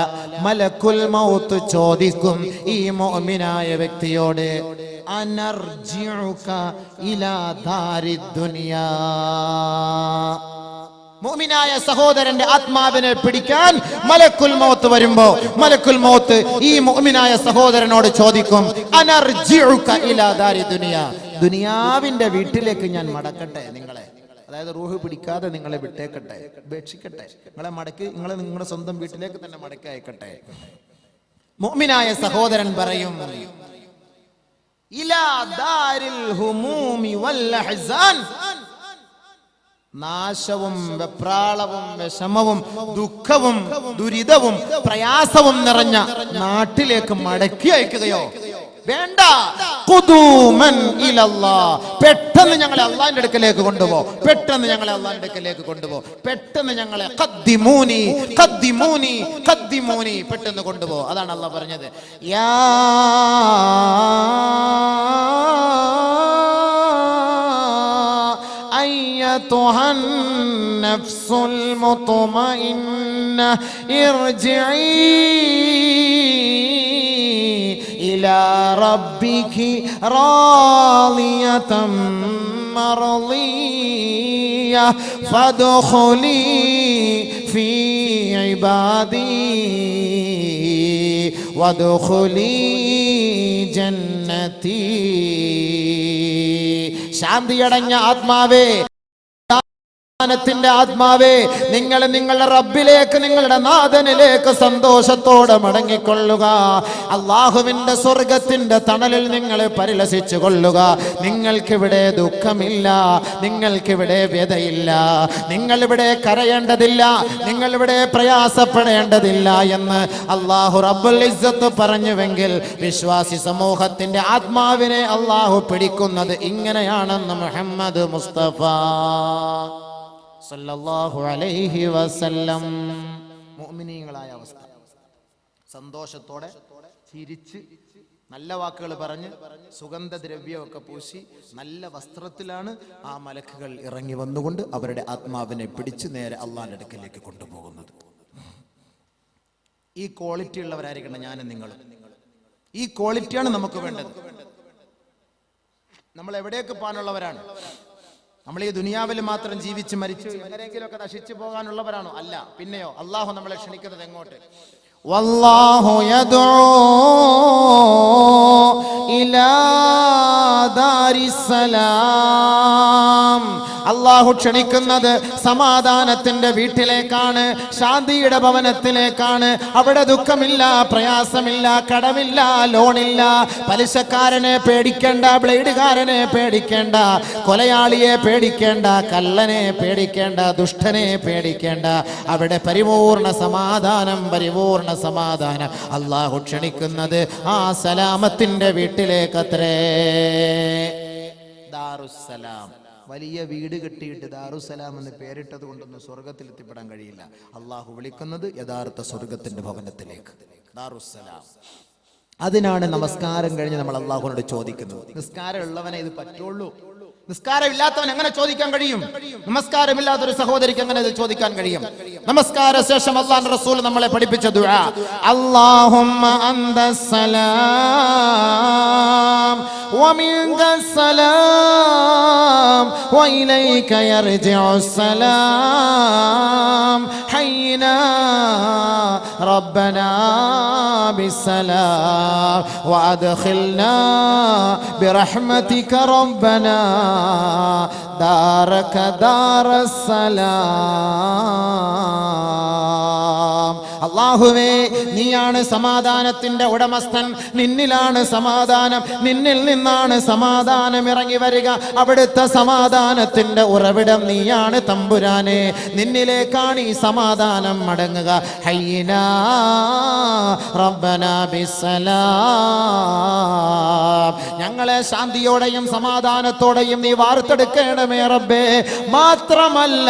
മലക്കുൽ മൗത്ത് ചോദിക്കും ഈ മുഅ്മിനായ വ്യക്തിയോട്, അനർജിഉക ഇലാ ദാരിദ് ദുനിയാ. മുഅ്മിനായ സഹോദരന്റെ ആത്മാവിനെ പിടിക്കാൻ മലക്കുൽ മൗത്ത് വരുമ്പോ, മലക്കുൽ മൗത്ത് ഈ മുഅ്മിനായ സഹോദരനോട് ചോദിക്കും, അനർജിഉക ഇലാ ദാരിദ് ദുനിയാ, ദുനിയാവിന്റെ വീട്ടിലേക്ക് ഞാൻ മടക്കട്ടെ നിങ്ങളെ, അതായത് റൂഹ് പിടിക്കാതെ നിങ്ങളെ വിട്ടേക്കട്ടെ, ഉപേക്ഷിക്കട്ടെ, നിങ്ങളെ മടക്കി നിങ്ങളുടെ സ്വന്തം വീട്ടിലേക്ക് തന്നെ മടക്കി അയക്കട്ടെ. മുഅ്മിനായ സഹോദരൻ പറയും, ഇലാ ദാരിൽ ഹുമൂമി വൽ അഹ്സാൻ, നാശവും വെപ്രാളവും വിഷമവും ദുഃഖവും ദുരിതവും പ്രയാസവും നിറഞ്ഞ നാട്ടിലേക്ക് മടക്കി അയക്കുകയോ വേണ്ട. ഖുദൂമൻ ഇലല്ലാഹ്, പെട്ടെന്ന് ഞങ്ങളെ അല്ലാഹുവിന്റെ അടുക്കലേക്ക് കൊണ്ടുപോ, പെട്ടെന്ന് ഞങ്ങളെ അല്ലാഹുവിന്റെ അടുക്കലേക്ക് കൊണ്ടുപോ, പെട്ടെന്ന് ഞങ്ങളെ ഖദ്ദിമൂനി ഖദ്ദിമൂനി ഖദ്ദിമൂനി, പെട്ടെന്ന് കൊണ്ടുപോ. അതാണ് അല്ലാഹു പറഞ്ഞത്, യാ അയ്യതുഹൻ നഫ്സുൽ മുത്മഇന്ന ഇർജിഇ ഇലാ റബ്ബികി റാളിയതൻ മർളിയ ഫദ്ഖുലി ഫീ ഇബാദി വദ്ഖുലി ജന്നതി. ശാന്തിയടഞ്ഞ ആത്മാവേ, ത്തിന്റെ ആത്മാവേ, നിങ്ങൾ നിങ്ങളുടെ റബ്ബിലേക്ക്, നിങ്ങളുടെ നാഥനിലേക്ക് സന്തോഷത്തോടെ മടങ്ങിക്കൊള്ളുക. അള്ളാഹുവിന്റെ സ്വർഗത്തിന്റെ തണലിൽ നിങ്ങൾ പരിലസിച്ചു കൊള്ളുക. നിങ്ങൾക്കിവിടെ ദുഃഖമില്ല, നിങ്ങൾക്കിവിടെ വ്യതയില്ല, നിങ്ങളിവിടെ കരയേണ്ടതില്ല, നിങ്ങളിവിടെ പ്രയാസപ്പെടേണ്ടതില്ല എന്ന് അള്ളാഹു റബ്ബുൽ ഇസ്സത്ത് പറഞ്ഞുവെങ്കിൽ, വിശ്വാസി സമൂഹത്തിന്റെ ആത്മാവിനെ അള്ളാഹു പിടിക്കുന്നത് ഇങ്ങനെയാണെന്ന് മുഹമ്മദ് മുസ്തഫ സല്ലല്ലാഹു അലൈഹി വസല്ലം. മുഅ്മിനീങ്ങളായ അവസ്ഥ, സന്തോഷത്തോടെ ചിരിച്ച് നല്ല വാക്കുകൾ പറഞ്ഞ് സുഗന്ധദ്രവ്യമൊക്കെ പൂശി നല്ല വസ്ത്രത്തിലാണ് ആ മലക്കുകൾ ഇറങ്ങി വന്നുകൊണ്ട് അവരുടെ ആത്മാവിനെ പിടിച്ച് നേരെ അള്ളാഹിന്റെ അടുക്കലേക്ക് കൊണ്ടുപോകുന്നത്. ഈ ക്വാളിറ്റി ഉള്ളവരായിരിക്കണം ഞാനും നിങ്ങളും. ഈ ക്വാളിറ്റിയാണ് നമുക്ക് വേണ്ടത്. നമ്മൾ എവിടേക്ക് പോകാനുള്ളവരാണ്? നമ്മൾ ഈ ദുനിയാവിൽ മാത്രം ജീവിച്ച് മരിച്ചു എങ്ങനെയെങ്കിലുമൊക്കെ നശിച്ചു പോകാനുള്ളവരാണോ? അല്ല. പിന്നെയോ അള്ളാഹു നമ്മളെ ക്ഷണിക്കുന്നത് എങ്ങോട്ട്? വല്ലാഹു യദ്ഉ ഇലാ ദാരിസ്സലാം. അള്ളാഹു ക്ഷണിക്കുന്നത് സമാധാനത്തിന്റെ വീട്ടിലേക്കാണ്, ശാന്തിയുടെ ഭവനത്തിലേക്കാണ്. അവിടെ ദുഃഖമില്ല, പ്രയാസമില്ല, കടമില്ല, ലോണില്ല, പലിശക്കാരനെ പേടിക്കേണ്ട, ബ്ലേഡുകാരനെ പേടിക്കേണ്ട, കൊലയാളിയെ പേടിക്കേണ്ട, കള്ളനെ പേടിക്കേണ്ട, ദുഷ്ടനെ പേടിക്കേണ്ട. അവിടെ പരിപൂർണ സമാധാനം, പരിപൂർണ സമാധാനം. അള്ളാഹു ക്ഷണിക്കുന്നത് ആ സലാമത്തിന്റെ വീട്ടിലേക്കത്രേ. ദാറുസ്സലാം, വലിയ വീട് കെട്ടിയിട്ട് ദാറുസലാം എന്ന് പേരിട്ടത് കൊണ്ടൊന്നും സ്വർഗത്തിൽ എത്തിപ്പെടാൻ കഴിയില്ല. അള്ളാഹു വിളിക്കുന്നത് യഥാർത്ഥ സ്വർഗത്തിന്റെ ഭവനത്തിലേക്ക്, ദാറുസലാം. അതിനാണ് നമസ്കാരം കഴിഞ്ഞ് നമ്മൾ അള്ളാഹുവിനോട് ചോദിക്കുന്നത്. നിസ്കാരം ഉള്ളവനെ ഇത് പറ്റുള്ളൂ. നിസ്കാരമില്ലാത്തവൻ എങ്ങനെ ചോദിക്കാൻ കഴിയും? നമസ്കാരമില്ലാത്തൊരു സഹോദരിക്ക് എങ്ങനെ ഇത് ചോദിക്കാൻ കഴിയും? നമസ്കാര ശേഷം അല്ലാഹുവിന്റെ റസൂൽ നമ്മളെ പഠിപ്പിച്ച ദുആ, അല്ലാഹുമ്മ അന്തസ്സലാം വമിൻകസ്സലാം വഇലൈക യർജിഉസ്സലാം ഹയ്യിനാ റബ്ബനാ ബിസ്സലാം വഅദ്ഖിൽനാ ബിറഹ്മതിക റബ്ബനാ ദാരക ദാരസ്സലാം. അല്ലാഹുവേ നീയാണ് സമാധാനത്തിന്റെ ഉടമസ്ഥൻ, നിന്നിലാണ് സമാധാനം, നിന്നിൽ നിന്നാണ് സമാധാനം ഇറങ്ങി വരിക, അവിടുത്തെ സമാധാനത്തിന്റെ ഉറവിടം നീയാണ് തമ്പുരാനെ, നിന്നിലേക്കാണ് ഈ സമാധാനം മടങ്ങുക. ഹയ്യിനാ റബ്ബനാ ബിസ്സലാം, ഞങ്ങളെ ശാന്തിയോടെയും സമാധാനത്തോടെയും നീ വാർത്തെടുക്കണമേ റബ്ബേ. മാത്രമല്ല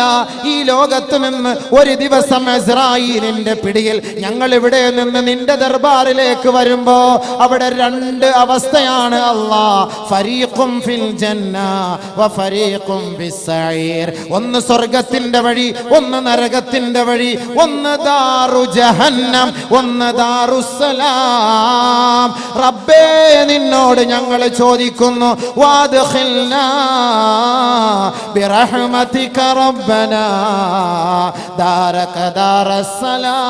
ഈ ലോകത്ത് നിന്ന് ഒരു ദിവസം ഇസ്രായീലിന്റെ പിടിയിൽ ഞങ്ങൾ ഇവിടെ നിന്ന് നിന്റെ ദർബാറിലേക്ക് വരുമ്പോ അവിടെ രണ്ട് അവസ്ഥയാണ് അല്ലാ, ഫരീഖും ഫിൽ ജന്ന വ ഫരീഖും ഫിസ്സഈർ. ഒന്ന് സ്വർഗ്ഗത്തിന്റെ വഴി, ഒന്ന് നരകത്തിന്റെ വഴി, ഒന്ന് ദാറു ജഹന്നം, ഒന്ന് ദാറുസ്സലാം. റബ്ബേ നിന്നോട് ഞങ്ങൾ ചോദിക്കുന്നു, വാദ്ഖിൽനാ ബിറഹ്മതിക റബ്ബനാ ദാരക ദാറസ്സലാം.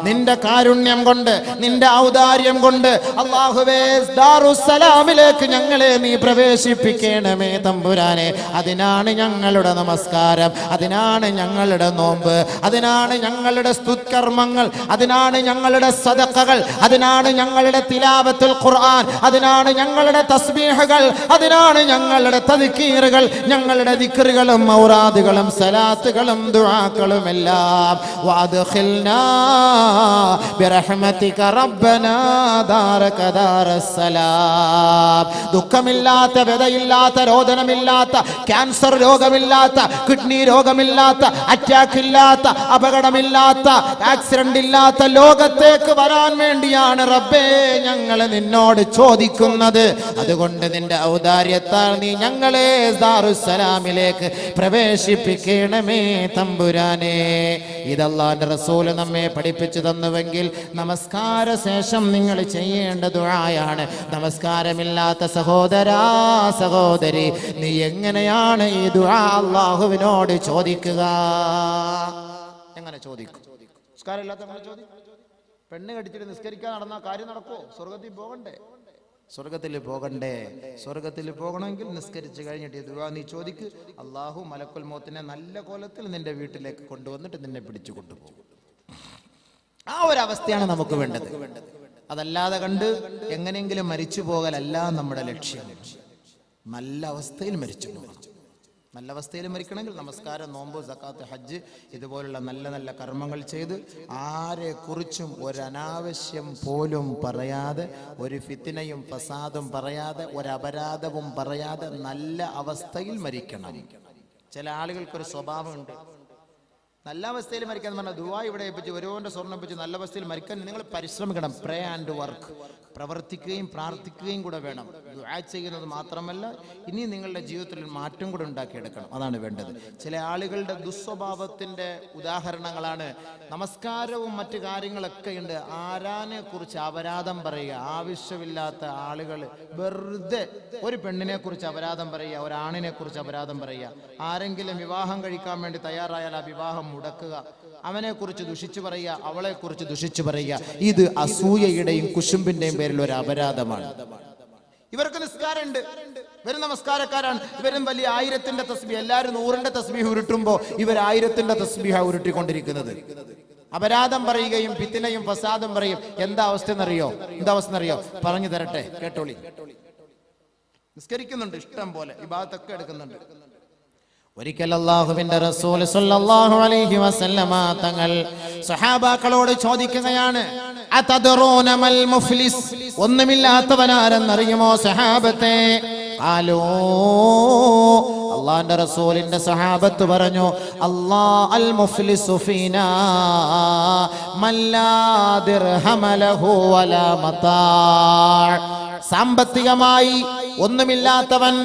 നിന്റെ കാരുണ്യം കൊണ്ട്, നിന്റെ ഔദാര്യം കൊണ്ട് അല്ലാഹുവേ ദാറുസ്സലാമിലേക്ക് ഞങ്ങളെ നീ പ്രവേശിപ്പിക്കണമേ തമ്പുരാനെ. അതിനാണ് ഞങ്ങളുടെ നമസ്കാരം, അതിനാണ് ഞങ്ങളുടെ നോമ്പ്, അതിനാണ് ഞങ്ങളുടെ സ്തുത്കർമ്മങ്ങൾ, അതിനാണ് ഞങ്ങളുടെ സദഖകൾ, അതിനാണ് ഞങ്ങളുടെ തിലാവത്തുൽ ഖുർആൻ, അതിനാണ് ഞങ്ങളുടെ തസ്ബീഹുകൾ, അതിനാണ് ഞങ്ങളുടെ തദ്കീറുകൾ, ഞങ്ങളുടെ ദിക്റുകളും ഔറാദുകളും സലാത്തുകളും ദുആകളും എല്ലാം. വഅദ്ഖിൽനാ ബിറഹ്മതിക റബ്ബനാ ദാരക ദാറസ്സലാം. ദുഃഖമില്ലാത്ത, വ്യതയില്ലാത്ത, രോദനമില്ലാത്ത, ക്യാൻസർ രോഗമില്ലാത്ത, കിഡ്നി രോഗമില്ലാത്ത, അറ്റാക്ക് ഇല്ലാത്ത, അപകടമില്ലാത്ത, ആക്സിഡന്റ് ഇല്ലാത്ത ലോകത്തേക്ക് വരാൻ വേണ്ടിയാണ് റബ്ബേ ഞങ്ങൾ നിന്നോട് ചോദിക്കുന്നത്. അതുകൊണ്ട് നിന്റെ ഔദാര്യത്താൽ നീ ഞങ്ങളെ ദാറുസ്സലാമിലേക്ക് പ്രവേശിപ്പിക്കണമേ തമ്പുരാനെ. ഇത് അല്ലാഹുവിന്റെ റസൂല് നമ്മെ പഠിപ്പിച്ചു തന്നുവെങ്കിൽ നമസ്കാര ശേഷം നിങ്ങൾ ചെയ്യേണ്ട ദുആയാണ്. നമസ്കാരമില്ലാത്ത സഹോദരാ സഹോദരി, നീ എങ്ങനെയാണ് ഈ ദുആ അല്ലാഹുവിനോട് ചോദിക്കുക? എങ്ങനെ ചോദിക്കും? നിസ്കാരമില്ലാത്ത ചോദിക്കും. പെണ്ണ് കടിച്ചിട്ട് നിസ്കരിക്കാൻ നടന്ന കാര്യം നടക്കുമോ? സ്വർഗത്തിൽ പോകണ്ടേ? സ്വർഗത്തിൽ പോകണ്ടേ? സ്വർഗത്തിൽ പോകണമെങ്കിൽ നിസ്കരിച്ച് കഴിഞ്ഞിട്ട് ദുആ നീ ചോദിക്ക്. അല്ലാഹു മലക്കുൽ മൗത്തിനെ നല്ല കോലത്തിൽ നിന്റെ വീട്ടിലേക്ക് കൊണ്ടുവന്നിട്ട് നിന്നെ പിടിച്ചു കൊണ്ടുപോകും. ആ ഒരു അവസ്ഥയാണ് നമുക്ക് വേണ്ടത്. അതല്ലാതെ കണ്ട് എങ്ങനെയെങ്കിലും മരിച്ചു പോകലല്ല നമ്മുടെ ലക്ഷ്യം. നല്ല അവസ്ഥയിൽ മരിച്ചു പോകണം. നല്ല അവസ്ഥയിൽ മരിക്കണമെങ്കിൽ നമസ്കാരം, നോമ്പ്, സക്കാത്ത്, ഹജ്ജ് ഇതുപോലുള്ള നല്ല നല്ല കർമ്മങ്ങൾ ചെയ്ത് ആരെ കുറിച്ചും ഒരനാവശ്യം പോലും പറയാതെ, ഒരു ഫിത്നയും ഫസാദും പറയാതെ, ഒരപരാധവും പറയാതെ നല്ല അവസ്ഥയിൽ മരിക്കണം. ചില ആളുകൾക്കൊരു സ്വഭാവമുണ്ട്, നല്ല അവസ്ഥയിൽ മരിക്കാൻ പറഞ്ഞാൽ ദുആ ഇവിടെ ഏൽപ്പിച്ച് ഒരുവന്റെ സ്വർണ്ണം വെച്ച് നല്ല അവസ്ഥയിൽ മരിക്കാൻ നിങ്ങൾ പരിശ്രമിക്കണം. പ്രേ ആൻഡ് വർക്ക്, പ്രവർത്തിക്കുകയും പ്രാർത്ഥിക്കുകയും കൂടെ വേണം. ദുആ ചെയ്യുന്നത് മാത്രമല്ല, ഇനി നിങ്ങളുടെ ജീവിതത്തിൽ മാറ്റം കൂടെ ഉണ്ടാക്കിയെടുക്കണം. അതാണ് വേണ്ടത്. ചില ആളുകളുടെ ദുസ്വഭാവത്തിന്റെ ഉദാഹരണങ്ങളാണ് നമസ്കാരവും മറ്റു കാര്യങ്ങളൊക്കെ ഉണ്ട്. ആരാനെ കുറിച്ച് അപരാധം പറയുക, ആവശ്യമില്ലാത്ത ആളുകൾ വെറുതെ ഒരു പെണ്ണിനെ കുറിച്ച് അപരാധം പറയുക, ഒരാണിനെ കുറിച്ച് അപരാധം പറയുക, ആരെങ്കിലും വിവാഹം കഴിക്കാൻ വേണ്ടി തയ്യാറായാൽ ആ വിവാഹം മുടക്കുക, അവനെ കുറിച്ച് ദുഷിച്ചു പറയുക, അവളെ കുറിച്ച് ദുഷിച്ചു പറയുക. ഇത് അസൂയയുടെയും കുശുമ്പിന്റെയും പേരിൽ ഒരു അപരാധമാണ്. ഇവർക്ക് നിസ്കാരമുണ്ട്, ഇവരും നമസ്കാരക്കാരാണ്, ഇവരും വലിയ 1000ന്റെ തസ്ബീഹ്, എല്ലാവരും 100ന്റെ തസ്ബീഹ് ഉരുട്ടുമ്പോ ഇവർ 1000ന്റെ തസ്ബീഹ ഉരുട്ടിക്കൊണ്ടിരിക്കുന്നത്. അപരാധം പറയുകയും ഫിത്നയും ഫസാദും പറയും. എന്താ അവസ്ഥ എന്നറിയോ? പറഞ്ഞു തരട്ടെ, കേട്ടോളി. നിസ്കരിക്കുന്നുണ്ട്, ഇഷ്ടം പോലെ ഇബാദത്തൊക്കെ എടുക്കുന്നുണ്ട്. ഒരിക്കൽ അല്ലാഹുവിന്റെ റസൂൽ സല്ലല്ലാഹു അലൈഹി വസല്ലമ തങ്ങൾ സ്വഹാബാക്കളോട് ചോദിക്കുകയാണ്, അതദറൂന മൽ മുഫ്ലിസ്, ഒന്നുമില്ലാത്തവനാരെന്നറിയുമോ സഹാബത്തെ? ഖാലൂ, അല്ലാഹുവിന്റെ റസൂലിന്റെ സഹാബത്ത് പറഞ്ഞു, അൽ മുഫ്ലിസു ഫീനാ മല്ലാ ദിർഹമ ലഹു വലാ മതാ. സാമ്പത്തികമായി ഒന്നുമില്ലാത്തവൻ,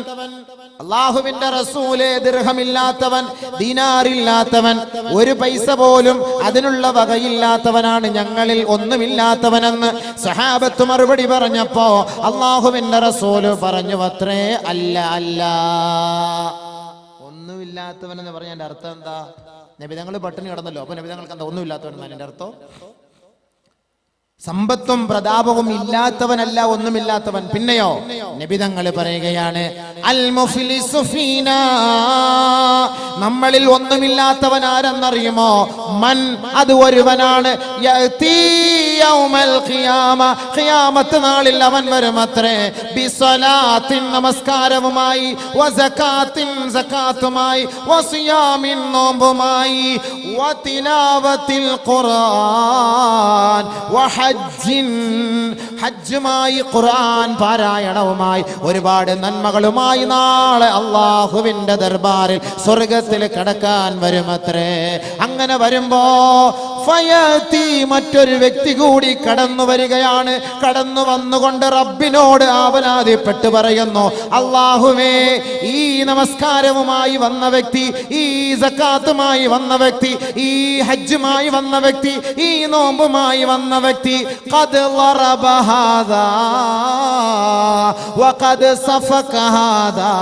അല്ലാഹുവിന്റെ റസൂലേ, ദിർഹമില്ലാത്തവൻ, ദീനാറില്ലാത്തവൻ, ഒരു പൈസ പോലും അതിനുള്ള വകയില്ലാത്തവനാണ് ഞങ്ങളിൽ ഒന്നുമില്ലാത്തവനെന്ന് സഹാബത്ത് മറുപടി പറഞ്ഞപ്പോ അല്ലാഹുവിന്റെ റസൂല് പറഞ്ഞു, അത്രേ, അല്ല അല്ല. ഒന്നുമില്ലാത്തവൻ എന്ന് പറഞ്ഞതിന്റെ അർത്ഥം എന്താ? നബി തങ്ങൾ പട്ടിണി കിടന്നല്ലോ, അപ്പൊ നബി തങ്ങൾക്ക് എന്താ ഒന്നുമില്ലാത്തവൻ എന്നതിന്റെ അർത്ഥം? സമ്പത്തും പ്രതാപവും ഇല്ലാത്തവനല്ല, ഒന്നുമില്ലാത്തവൻ. പിന്നെയോ നബിതങ്ങൾ പറയുകയാണ്, അൽ മുഫ്ലിസു ഫീനാ, നമ്മളിൽ ഒന്നുമില്ലാത്തവൻ ആരെന്നറിയുമോ? മൻ, അത് ഒരുവനാണ്, യഅതി യൗമൽ ഖിയാമ, ഖിയാമത്ത് നാളിൽ അവൻ വരുമത്രേ, ബിസ്സലാത്തിൻ, നമസ്കാരവുമായി, വസകാത്തിൻ, സകാത്തുമായി, വസിയാമിൻ, നോമ്പുമായി, വതിലാവത്തിൽ ഖുർആൻ, വഹജ്ജിൻ, ഹജ്ജുമായി, ഖുർആൻ പാരായണവുമായി, ഒരുപാട് നന്മകളുമായി നാളെ അല്ലാഹുവിന്റെ ദർബാറിൽ സ്വർഗത്തിൽ കടക്കാൻ വരുമത്രേ. അങ്ങനെ വരുമ്പോ ഫയതി, മറ്റൊരു വ്യക്തി കൂടി കടന്നു വരികയാണ്. കടന്നു വന്നുകൊണ്ട് റബ്ബിനോട് ആവലാതിപ്പെട്ട് പറയുന്നു, അല്ലാഹുവേ, ഈ നമസ്കാരവുമായി വന്ന വ്യക്തി, ഈ സകാത്തുമായി വന്ന വ്യക്തി, ഈ ഹജ്ജുമായി വന്ന വ്യക്തി, ഈ നോമ്പുമായി വന്ന വ്യക്തി, ഖദ് ളറബ ഹാദാ വഖദ് സഫക ഹാദാ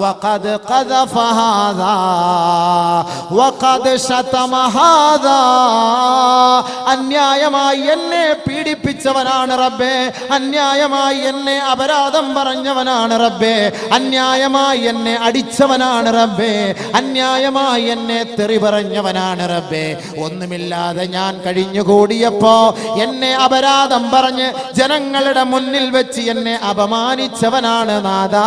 വഖദ് ഖദഫ ഹാദാ വഖദ് ശതമ ഹാദാ, അന്യായമായി എന്നെ പീഡിപ്പിച്ചവനാണ് റബ്ബേ, അന്യായമായി എന്നെ അപരാധം പറഞ്ഞവനാണ് റബ്ബേ, അന്യായമായി എന്നെ അടിച്ചവനാണ് റബ്ബേ, അന്യായമായി എന്നെ തെറി പറഞ്ഞവനാണ് റബ്ബേ. ഒന്നുമില്ലാതെ ഞാൻ കഴിഞ്ഞുകൂടിയപ്പോ എന്നെ അപരാധം പറഞ്ഞ് ജനങ്ങളുടെ മുന്നിൽ വെച്ച് എന്നെ അപമാനിച്ചവനാണ് നാഥാ.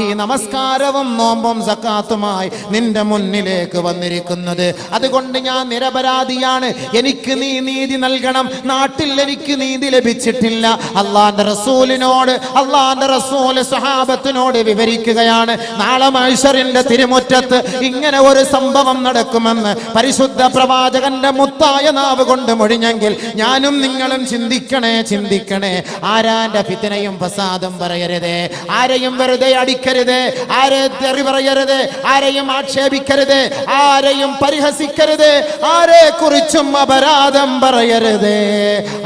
ഈ നമസ്കാരവും നോമ്പും സക്കാത്തുമായി നിന്റെ മുന്നിലേക്ക് വന്നിരിക്കുന്നത്, അതുകൊണ്ട് ഞാൻ നിരപരാധിയാണ്, എനിക്ക് നീ നീതി നൽകണം. നാട്ടിൽ എനിക്ക് നീതി ലഭിച്ചിട്ടില്ല. അള്ളാന്റെ റസൂലിനോട്, അള്ളാന്റെ റസൂല് സ്വഹാബത്തിനോട് വിവരിക്കുകയാണ്, നാളെ മഹ്ശറിന്റെ തിരുമുറ്റത്ത് ഇങ്ങനെ ഒരു സംഭവം നടക്കുമെന്ന് പരിശുദ്ധ പ്രവാചകന്റെ മുത്തായ നാവ് കൊണ്ട് മൊഴിഞ്ഞെങ്കിൽ ഞാനും നിങ്ങളും ചിന്തിക്കണേ, ചിന്തിക്കണേ. ആരാന്റെ ഫിത്നയും ഫസാദും പറയരുതേ, ആരെയും വെറുതെ അടിക്കരുതേ, ആരെ തെറി പറയരുത്, ആരെയും ആക്ഷേപിക്കരുത്, ആരെയും പരിഹസിക്കരുത്, ആരെ കുറിച്ചും അപരാധം പറയരുതേ.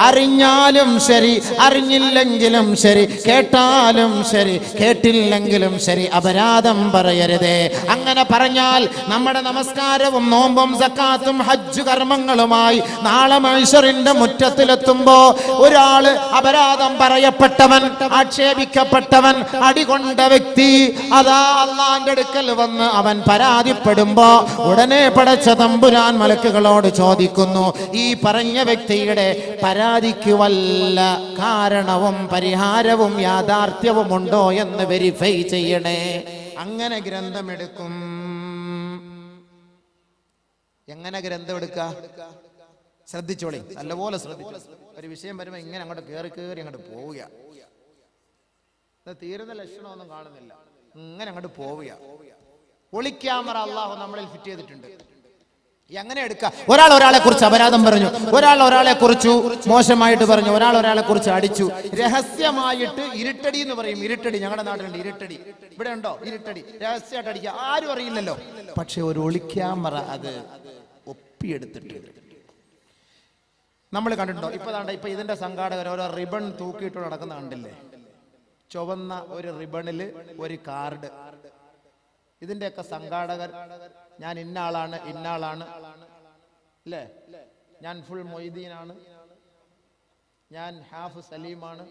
അറിഞ്ഞാലും ശരി, അറിഞ്ഞില്ലെങ്കിലും ശരി, കേട്ടാലും ശരി, കേട്ടില്ലെങ്കിലും ശരി, അപരാധം പറയരുതേ. അങ്ങനെ പറഞ്ഞാൽ നമ്മുടെ നമസ്കാരവും നോമ്പും സക്കാത്തും ഹജ്ജ് കർമ്മങ്ങളുമായി നാളെ മഹ്ശറിന്റെ മുറ്റത്തിലെത്തുമ്പോ ഒരാള് അപരാധം പറയപ്പെട്ടവൻ, ആക്ഷേപിക്കപ്പെട്ടവൻ, അടികൊണ്ട വ്യക്തി അതാ അള്ളാന്റെ അടുക്കൽ വന്ന് അവൻ പരാതിപ്പെടുമ്പോ ഉടനെ പടച്ച തമ്പുരാൻ മലക്കുകളോട് ചോദിക്കുന്നു, ഈ പറഞ്ഞ വ്യക്തിയുടെ പരാതിക്ക് വല്ല കാരണവും പരിഹാരവും യാഥാർത്ഥ്യവും ഉണ്ടോ എന്ന് വെരിഫൈ ചെയ്യണേ. അങ്ങനെ ഗ്രന്ഥമെടുക്കും. എങ്ങനെ ഗ്രന്ഥം എടുക്ക? ശ്രദ്ധിച്ചോളി, നല്ലപോലെ ശ്രദ്ധിച്ചോളി. ഒരു വിഷയം വരുമ്പോ ഇങ്ങനെ അങ്ങോട്ട് കയറി അങ്ങോട്ട് പോവുക, തീരുന്ന ലക്ഷണമൊന്നും കാണുന്നില്ല, ഇങ്ങനെ അങ്ങോട്ട് പോവുക. ഒളിക്യാമറ അള്ളാഹു നമ്മളിൽ ഫിറ്റ് ചെയ്തിട്ടുണ്ട്. എങ്ങനെ എടുക്കുക? ഒരാൾ ഒരാളെ കുറിച്ച് അപരാധം പറഞ്ഞു, ഒരാൾ ഒരാളെ കുറിച്ചു മോശമായിട്ട് പറഞ്ഞു, ഒരാൾ ഒരാളെ കുറിച്ച് അടിച്ചു. രഹസ്യമായിട്ട് ഇരുട്ടടി എന്ന് പറയും. ഇരുട്ടടി ഞങ്ങളുടെ നാട്ടിലുണ്ട്. ഇരുട്ടടി ഇവിടെ ഉണ്ടോ? ഇരുട്ടടി രഹസ്യമായിട്ട് അടിക്കുക, ആരും അറിയില്ലല്ലോ. പക്ഷെ ഒരു ഒളിക്യാമറ അത് ഒപ്പിയെടുത്തിട്ടുണ്ട്. നമ്മൾ കണ്ടിട്ടുണ്ടോ? ഇപ്പൊ ഇതിന്റെ സംഘാടകർ ഓരോ റിബൺ തൂക്കിയിട്ട് നടക്കുന്ന കണ്ടില്ലേ? ചുവന്ന ഒരു റിബണില് ഒരു കാർഡ്. ഇതിന്റെയൊക്കെ സംഘാടകർ ഞാൻ ഇന്നാളാണ്, ഇന്നാളാണ് അല്ലേ, ഞാൻ ഫുൾ മൊയ്തീനാണ്, ഞാൻ ഹാഫ് സലീമാണ്,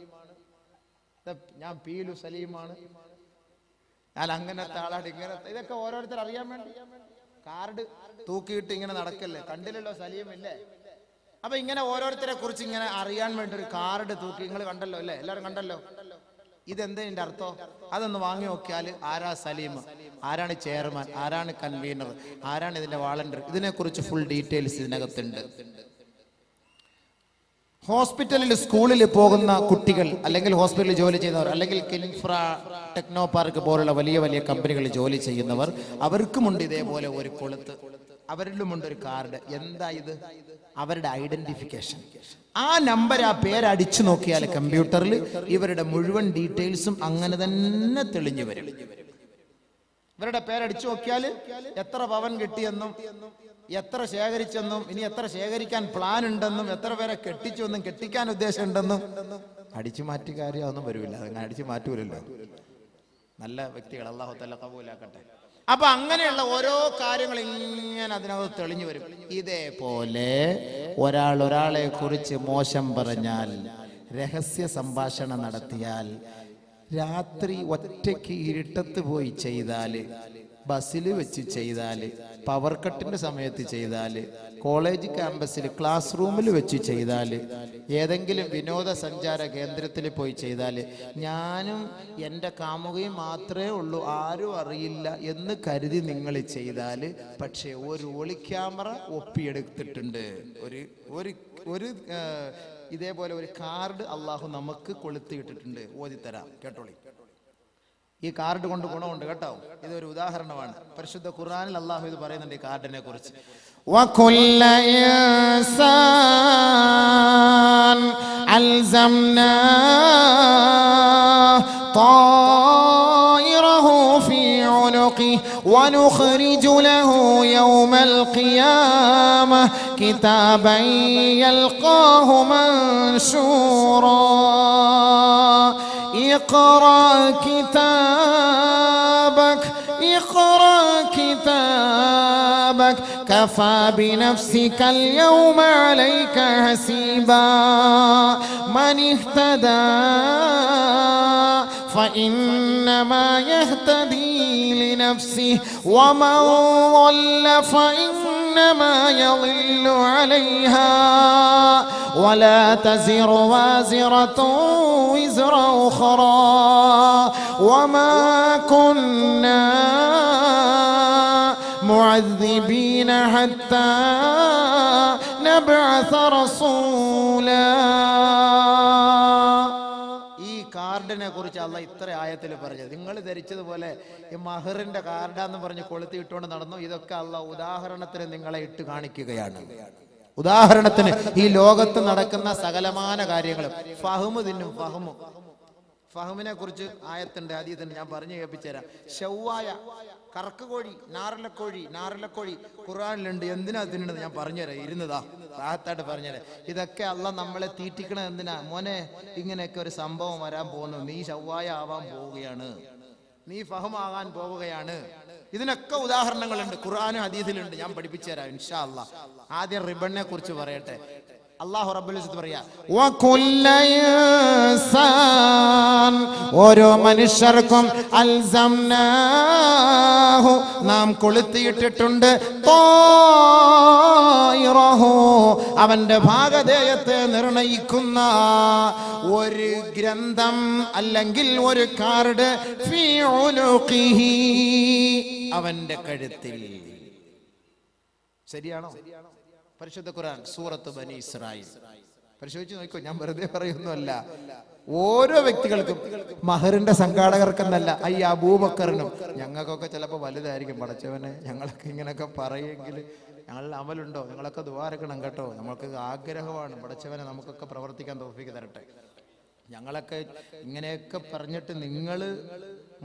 ഞാൻ പീലു സലീമാണ്, ഞാൻ അങ്ങനത്തെ ആളാണ്, ഇങ്ങനത്തെ. ഇതൊക്കെ ഓരോരുത്തർ അറിയാൻ വേണ്ടി കാർഡ് തൂക്കിയിട്ട് ഇങ്ങനെ നടക്കല്ലേ? കണ്ടില്ലല്ലോ സലീം ഇല്ലേ? അപ്പൊ ഇങ്ങനെ ഓരോരുത്തരെ കുറിച്ച് ഇങ്ങനെ അറിയാൻ വേണ്ടി ഒരു കാർഡ് തൂക്കി. നിങ്ങൾ കണ്ടല്ലോ അല്ലേ? എല്ലാവരും കണ്ടല്ലോ. ഇതെന്തിന്റെ അർത്ഥം? അതൊന്ന് വാങ്ങി നോക്കിയാൽ ആരാ സലീം, ആരാണ് ചെയർമാൻ, ആരാണ് കൺവീനർ, ആരാണ് ഇതിന്റെ വാളണ്ടിയർ, ഇതിനെക്കുറിച്ച് ഫുൾ ഡീറ്റെയിൽസ് ഇതിനകത്തുണ്ട്. ഹോസ്പിറ്റലിൽ, സ്കൂളിൽ പോകുന്ന കുട്ടികൾ, അല്ലെങ്കിൽ ഹോസ്പിറ്റലിൽ ജോലി ചെയ്യുന്നവർ, അല്ലെങ്കിൽ കിൻഫ്ര, ടെക്നോ പാർക്ക് പോലുള്ള വലിയ വലിയ കമ്പനികളിൽ ജോലി ചെയ്യുന്നവർ, അവർക്കുമുണ്ട് ഇതേപോലെ ഒരു കൊളുത്ത്, അവരിലുമുണ്ട് ഒരു കാർഡ്. എന്താ ഇത്? അവരുടെ ഐഡന്റിഫിക്കേഷൻ. ആ നമ്പർ, ആ പേര് അടിച്ചു നോക്കിയാൽ കമ്പ്യൂട്ടറിൽ ഇവരുടെ മുഴുവൻ ഡീറ്റെയിൽസും അങ്ങനെ തന്നെ തെളിഞ്ഞു വരും. ഇവരുടെ പേരടിച്ചു നോക്കിയാൽ എത്ര പവൻ കിട്ടിയെന്നും, എത്ര ശേഖരിച്ചെന്നും, ഇനി എത്ര ശേഖരിക്കാൻ പ്ലാൻ ഉണ്ടെന്നും, എത്ര പേരെ കെട്ടിച്ചെന്നും, കെട്ടിക്കാൻ ഉദ്ദേശം ഉണ്ടെന്നും. അടിച്ചു മാറ്റി കാര്യമൊന്നും വരില്ല, അങ്ങനെ അടിച്ചു മാറ്റൂലല്ലോ. നല്ല വ്യക്തികൾ അല്ലാഹു തആല ഖബൂലാക്കട്ടെ. അപ്പൊ അങ്ങനെയുള്ള ഓരോ കാര്യങ്ങൾ ഇങ്ങനെ അതിനകത്ത് തെളിഞ്ഞു വരും. ഇതേപോലെ ഒരാളെ കുറിച്ച് മോശം പറഞ്ഞാൽ, രഹസ്യ സംഭാഷണം നടത്തിയാൽ, രാത്രി ഒറ്റയ്ക്ക് ഇരുട്ടത്ത് പോയി ചെയ്താൽ, ബസ്സിൽ വെച്ച് ചെയ്താൽ, പവർ കട്ടിന്റെ സമയത്ത് ചെയ്താൽ, കോളേജ് ക്യാമ്പസിൽ ക്ലാസ് റൂമിൽ വെച്ച് ചെയ്താൽ, ഏതെങ്കിലും വിനോദസഞ്ചാര കേന്ദ്രത്തിൽ പോയി ചെയ്താൽ, ഞാനും എൻ്റെ കാമുകയും മാത്രമേ ഉള്ളൂ, ആരും അറിയില്ല എന്ന് കരുതി നിങ്ങൾ ചെയ്താൽ, പക്ഷേ ഒരു ഒളിക്യാമറ ഒപ്പിയെടുത്തിട്ടുണ്ട്. ഒരു ഇതേപോലെ ഒരു കാർഡ് അള്ളാഹു നമുക്ക് കൊളുത്തിയിട്ടിട്ടുണ്ട്. ഓതിത്തരാം, കേട്ടോളി. ഈ കാർഡ് കൊണ്ട് ഗുണമുണ്ട് കേട്ടോ. ഇതൊരു ഉദാഹരണമാണ്. പരിശുദ്ധ ഖുർആനിൽ അള്ളാഹു ഇത് പറയുന്നുണ്ട് ഈ കാർഡിനെ കുറിച്ച്. وَكُلَّ إِنسَانٍ أَلْزَمْنَاهُ طَائِرَهُ فِي عُنُقِهِ وَنُخْرِجُ لَهُ يَوْمَ الْقِيَامَةِ كِتَابًا يَلْقَاهُ مَنشُورًا اقرأ كتابك كفى بنفسك اليوم عليك حسيبا من اهتدى فإنما يهتدي لنفسه ومن ضل فإنما يضل عليها ولا تزر وازرة وزر أخرى وما كنا معذبين حتى نبعث رسولا. ഈ കാർഡിനെ കുറിച്ച് അള്ളാഹ് ഇത്ര ആയത്തിൽ പറഞ്ഞത്. നിങ്ങൾ ധരിച്ചതുപോലെ ഈ മഹറിന്റെ കാർഡാന്ന് പറഞ്ഞ് കൊളുത്തി ഇട്ടുകൊണ്ട് നടന്നു. ഇതൊക്കെ അള്ളാഹ് ഉദാഹരണത്തിന് നിങ്ങളെ ഇട്ട് കാണിക്കുകയാണ്. ഉദാഹരണത്തിന് ഈ ലോകത്ത് നടക്കുന്ന സകലമാന കാര്യങ്ങളും ഫഹ്മ് തിന്നും. ഫഹ്മിനെ കുറിച്ച് ആയത്തുണ്ട്, ഹദീസുണ്ട്, ഞാൻ പറഞ്ഞു കേൾപ്പിച്ചുതരാം. ഷവ്വായ കറക്കുകോഴി, നാരലക്കോഴി ഖുർആനിലുണ്ട്. എന്തിനാ തിന്നണത് ഞാൻ പറഞ്ഞുതരാം. ഇരുന്നതാ റാഹത്തായിട്ട് പറഞ്ഞുതരാം. ഇതൊക്കെ അള്ളാഹ് നമ്മളെ തീറ്റിക്കണത് എന്തിനാ? മോനെ, ഇങ്ങനെയൊക്കെ ഒരു സംഭവം വരാൻ പോകുന്നു, നീ ഷവ്വായ ആവാൻ പോവുകയാണ്, നീ ഫഹ്മാകാൻ പോവുകയാണ്. ഇതിനൊക്കെ ഉദാഹരണങ്ങളുണ്ട്, ഖുർആനും ഹദീസിലുണ്ട്. ഞാൻ പഠിപ്പിച്ചു തരാം ഇൻഷാ അല്ലാഹ്. ആദ്യം റിബണിനെ കുറിച്ച് പറയട്ടെ. അല്ലാഹു റബ്ബുൽ ഇസ്സത്ത് പറയാ, വകുല്ല ഇൻസാൻ, ഓരോ മനുഷ്യർക്കും അൽസംനാഹു, നാം കൊളുത്തിയിട്ടിട്ടുണ്ട്, ത്വായിറഹു, അവന്റെ ഭാഗധേയത്തെ നിർണയിക്കുന്ന ഒരു ഗ്രന്ഥം അല്ലെങ്കിൽ ഒരു കാർഡ്, ഫീ ഉനുഖിഹി, അവന്റെ കഴുത്തിൽ. ശരിയാണോ? പരിശുദ്ധ ഖുർആൻ സൂറത്ത് ബനി ഇസ്രായീൽ പരിശോധിച്ച് നോക്കൂ. ഞാൻ വെറുതെ പറയുന്നല്ല. ഓരോ വ്യക്തികൾക്കും, മഹറിന്റെ സംഘാടകർക്കെന്നല്ല, ഈ അബൂബക്കറിനും, ഞങ്ങൾക്കൊക്കെ ചിലപ്പോൾ വലുതായിരിക്കും. പടച്ചവനെ, ഞങ്ങളൊക്കെ ഇങ്ങനെയൊക്കെ പറയുമെങ്കിൽ ഞങ്ങളുടെ അമലുണ്ടോ? നിങ്ങളൊക്കെ ദുആ ഇറക്കണം കേട്ടോ. നമ്മൾക്ക് ആഗ്രഹമാണ്, പടച്ചവനെ നമുക്കൊക്കെ പ്രവർത്തിക്കാൻ തൗഫീഖ് തരട്ടെ. ഞങ്ങളൊക്കെ ഇങ്ങനെയൊക്കെ പറഞ്ഞിട്ട് നിങ്ങൾ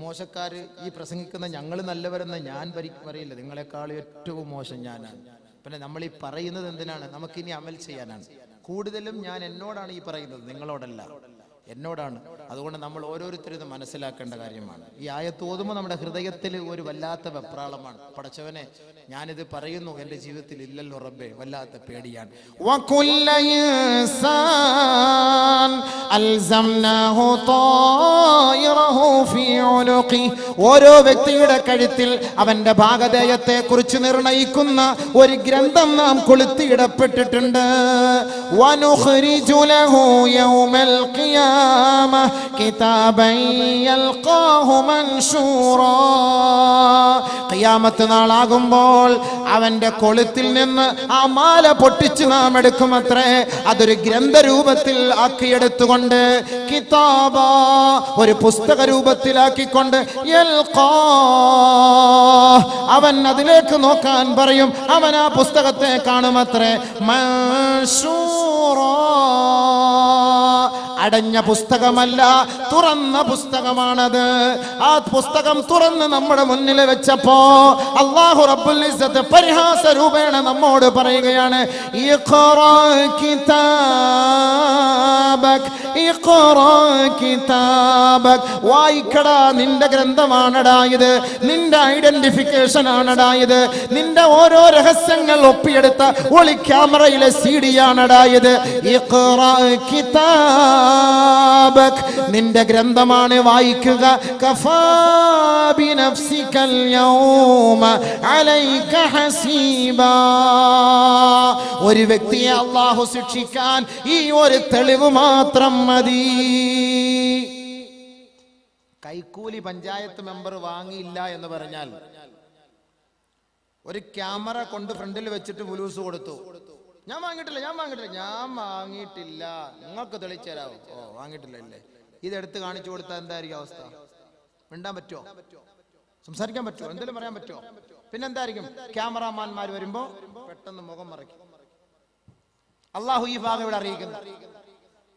മോശക്കാര്, ഈ പ്രസംഗിക്കുന്ന ഞങ്ങൾ നല്ലവരെന്ന് ഞാൻ പറയില്ല. നിങ്ങളെക്കാൾ ഏറ്റവും മോശം ഞാനാണ്. പിന്നെ നമ്മൾ ഈ പറയുന്നത് എന്തിനാണ്? നമുക്കിനി അമൽ ചെയ്യാനാണ്. കൂടുതലും ഞാൻ എന്നോടാണ് ഈ പറയുന്നത്, നിങ്ങളോടല്ല, എന്നോടാണ്. അതുകൊണ്ട് നമ്മൾ ഓരോരുത്തരും ഇത് മനസ്സിലാക്കേണ്ട കാര്യമാണ്. ഈ ആയത്ത് ഓതുമ്പോൾ നമ്മുടെ ഹൃദയത്തിൽ ഒരു വല്ലാത്ത വെപ്രാളമാണ്. പടച്ചവനെ, ഞാനിത് പറയുന്നു, എൻ്റെ ജീവിതത്തിൽ ഇല്ലല്ലോ റബ്ബേ, വല്ലാത്ത പേടിയാണ്. വകുല്ല ഇൻസാൻ അൽസംനാഹു ത്വായിറഹു ഫീ ഉനുഖി, ഓരോ വ്യക്തിയുടെ കഴുത്തിൽ അവന്റെ ഭാഗധേയത്തെ കുറിച്ച് നിർണയിക്കുന്ന ഒരു ഗ്രന്ഥം നാം കൊളുത്തിയിടപ്പെട്ടിട്ടുണ്ട്. വനുഖ്രിജു ലഹു യൗമൽ ഖിയാമ കിതാബൻ യൽഖാഹു മൻശൂറാ, ഖിയാമത്ത് നാളാകുമ്പോൾ അവന്റെ കൊളുത്തിൽ നിന്ന് ആ മാല പൊട്ടിച്ച് നാം എടുക്കുമത്രേ. അതൊരു ഗ്രന്ഥരൂപത്തിൽ ആക്കിയെടുത്തുകൊണ്ട്, കിതാബ, ഒരു പുസ്തക രൂപത്തിലാക്കിക്കൊണ്ട്, യൽഖാ, അവൻ അതിലേക്ക് നോക്കാൻ പറയും. അവൻ ആ പുസ്തകത്തെ കാണുമത്രേ. മൻശൂറാ, അടഞ്ഞ പുസ്തകമല്ല, തുറന്ന പുസ്തകമാണത്. ആ പുസ്തകം തുറന്ന് നമ്മുടെ മുന്നിൽ വെച്ചപ്പോ അല്ലാഹു റബ്ബുൽ ഇസ്സത്ത് പരിഹാസ രൂപേണ നമ്മോട് പറയുകയാണ്, ഇഖ്റാ കിതാബ കിതാബക് ഇഖ്റാ കിതാബക്. വായിക്കടാ, നിന്റെ ഗ്രന്ഥമാണടാ ഇത്, നിന്റെ ഐഡന്റിഫിക്കേഷൻ ആണടാ ഇത്, നിന്റെ ഓരോ രഹസ്യങ്ങൾ ഒപ്പിയെടുത്ത ഒളി ക്യാമറയിലെ CD-യാണടാ ഇത്. ഇഖ്റാ കിതാബക്, നിന്റെ ഗ്രന്ഥമാണ്, വായിക്കുക. കഫാ ബിനഫ്സികൽ യൗമ അലൈക ഹസീബാ. ഒരു വ്യക്തിയെ അല്ലാഹു ശിക്ഷിക്കാൻ ഈ ഒരു തെളിവ് മാത്രം മതി. കൈക്കൂലി പഞ്ചായത്ത് മെമ്പർ വാങ്ങിയില്ല എന്ന് പറഞ്ഞാൽ ഒരു ക്യാമറ കൊണ്ട് ഫ്രണ്ടിൽ വെച്ചിട്ട് ഫുലൂസ് കൊടുത്തു, ഞാൻ വാങ്ങിയിട്ടില്ല, നിങ്ങൾക്ക് തെളിച്ചു തരാമോ? ഓ, വാങ്ങിയിട്ടില്ല അല്ലേ? ഇതെടുത്ത് കാണിച്ചു കൊടുത്താൽ എന്തായിരിക്കും അവസ്ഥ? മിണ്ടാൻ പറ്റുമോ? സംസാരിക്കാൻ പറ്റുമോ? എന്തെങ്കിലും പറയാൻ പറ്റുമോ? പിന്നെന്തായിരിക്കും? ക്യാമറാമാൻമാർ വരുമ്പോ പെട്ടെന്ന് മുഖം മറയ്ക്കും. അള്ളാഹു ഈ ഭാഗം ഇവിടെ അറിയിക്കുന്നു.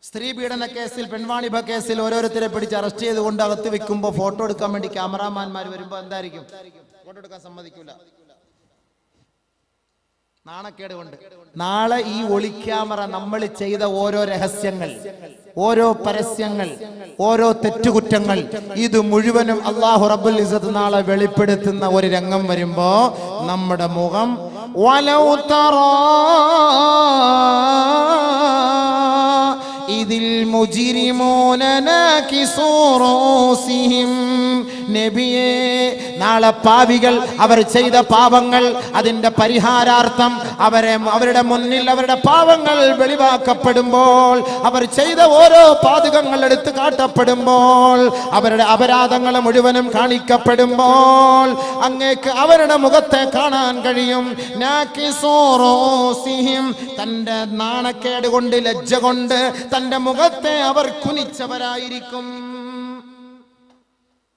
സ്ത്രീ പീഡന കേസിൽ, പെൺവാണിഭ കേസിൽ ഓരോരുത്തരെ പിടിച്ച് അറസ്റ്റ് ചെയ്തുകൊണ്ട് അകത്ത് വെക്കുമ്പോ ഫോട്ടോ എടുക്കാൻ വേണ്ടി ക്യാമറാമാൻമാർ വരുമ്പോ എന്തായിരിക്കും? ഫോട്ടോ എടുക്കാൻ സമ്മതിക്കൂല, നാണക്കേട് കൊണ്ട്. നാളെ ഈ ഒളിക്യാമറ നമ്മൾ ചെയ്ത ഓരോ രഹസ്യങ്ങൾ, ഓരോ പരസ്യങ്ങൾ, ഓരോ തെറ്റുകുറ്റങ്ങൾ, ഇത് മുഴുവനും അല്ലാഹു റബ്ബുൽ ഇസ്സത്ത് നാളെ വെളിപ്പെടുത്തുന്ന ഒരു രംഗം വരുമ്പോ നമ്മുടെ മുഖം വലൗ തറാ ഇതിൽ മുജ്രിമൂന നാകിസൂ റൂസിഹിം. നബിയേ, നാളെ പാപികൾ അവർ ചെയ്ത പാപങ്ങൾ, അതിന്റെ പരിഹാരാർത്ഥം അവരുടെ മുന്നിൽ അവരുടെ പാപങ്ങൾ വെളിവാക്കപ്പെടുമ്പോൾ, അവർ ചെയ്ത ഓരോ പാതകങ്ങൾ എടുത്തു കാട്ടപ്പെടുമ്പോൾ, അവരുടെ അപരാധങ്ങൾ മുഴുവനും കാണിക്കപ്പെടുമ്പോൾ അങ്ങേക്ക് അവരുടെ മുഖത്തെ കാണാൻ കഴിയും. നാകിസൂ റൂസിഹിം, തന്റെ നാണക്കേട് കൊണ്ട്, ലജ്ജ കൊണ്ട് തന്റെ മുഖത്തെ അവർ കുനിച്ചവരായിരിക്കും.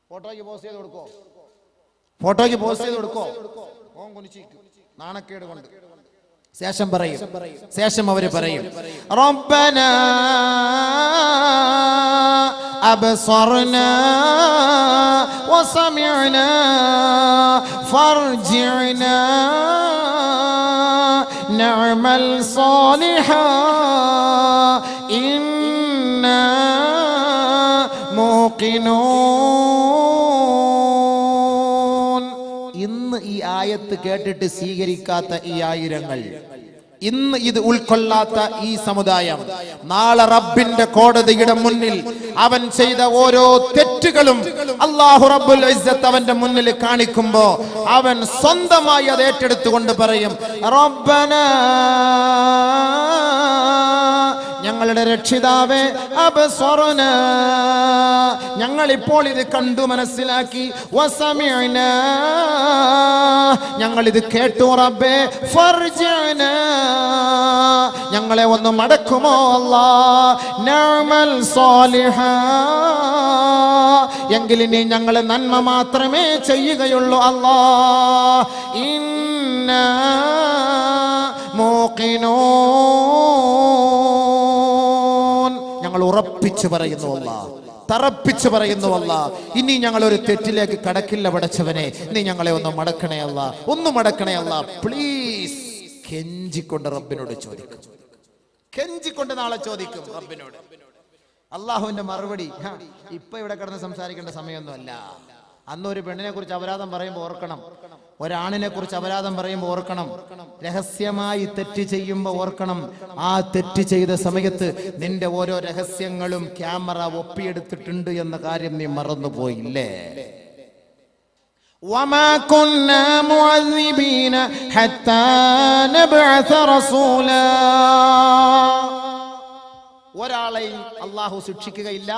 ഫോട്ടോയ്ക്ക് പോസ്റ്റ് ചെയ്ത് കൊടുക്കോ? ഫോട്ടോയ്ക്ക് പോസ്റ്റ് ചെയ്ത് കൊടുക്കോ? ഓൻ കുനിച്ചിരിക്കും നാണക്കേട് കൊണ്ട്. ശേഷം അവര് പറയും, റബ്ബനാ അബ്സർനാ വസമിഅനാ ഫർജിഅനാ നഅമൽ സാലിഹാ ഇന്നാ മൂഖിനൂൻ. ഇന്ന് ഈ ആയത്ത് കേട്ടിട്ട് സ്വീകരിക്കാത്ത ഈ ആയിരങ്ങൾ, ഇന്ന് ഇത് ഉൾക്കൊള്ളാത്ത ഈ സമുദായം, നാളെ റബ്ബിന്റെ കോടതിയുടെ മുന്നിൽ അവൻ ചെയ്ത ഓരോ തെറ്റുകളും അല്ലാഹു റബ്ബുൽ ഇസ്സത്ത് അവന്റെ മുന്നിൽ കാണിക്കുമ്പോ അവൻ സ്വന്തമായി അത് ഏറ്റെടുത്തുകൊണ്ട് പറയും, റബ്ബനാ, ഞങ്ങളുടെ രക്ഷിതാവേ, അബ്സറനാ, ഞങ്ങൾ ഇപ്പോൾ ഇത് കണ്ടു മനസ്സിലാക്കി, വസമിഅനാ, ഞങ്ങൾ ഇത് കേട്ടു റബ്ബേ, ഫർജിഅനാ, ഞങ്ങളെ ഒന്ന് മടക്കുമോ അല്ലാ, നഅമൽ സാലിഹാ, എങ്കിൽ ഇനി ഞങ്ങൾ നന്മ മാത്രമേ ചെയ്യുകയുള്ളൂ അല്ലാ, ഇന്നാ മൂഖിനൂൻ, ഞങ്ങൾ ഉറപ്പിച്ചു പറയുന്നു അല്ലാ, തറപ്പിച്ചു പറയുന്നു അല്ലാ, ഇനി ഞങ്ങൾ ഒരു തെറ്റിലേക്ക് കടക്കില്ല പടച്ചവനെ, നീ ഞങ്ങളെ ഒന്ന് മടക്കണേ അല്ലാ, ഒന്ന് മടക്കണേ അല്ലാ, പ്ലീസ്. കെഞ്ചിക്കൊണ്ട് റബ്ബിനോട് ചോദിക്കും, കെഞ്ചിക്കൊണ്ട് നാളെ ചോദിക്കും റബ്ബിനോട്. അള്ളാഹുവിന്റെ മറുപടി ഇപ്പൊ ഇവിടെ കിടന്ന് സംസാരിക്കേണ്ട സമയമൊന്നുമല്ല. അന്ന് ഒരു പെണ്ണിനെ കുറിച്ച് അപരാധം പറയുമ്പോൾ ഓർക്കണം, ഒരാണിനെ കുറിച്ച് അപരാധം പറയുമ്പോൾ ഓർക്കണം, രഹസ്യമായി തെറ്റ് ചെയ്യുമ്പോൾ ഓർക്കണം, ആ തെറ്റ് ചെയ്ത സമയത്ത് നിന്റെ ഓരോ രഹസ്യങ്ങളും ക്യാമറ ഒപ്പിയെടുത്തിട്ടുണ്ട് എന്ന കാര്യം നീ മറന്നുപോയില്ലേ? وما كنا معذبين حتى نبعث رسولا. ഒരാളെയും അള്ളാഹു ശിക്ഷിക്കുകയില്ല,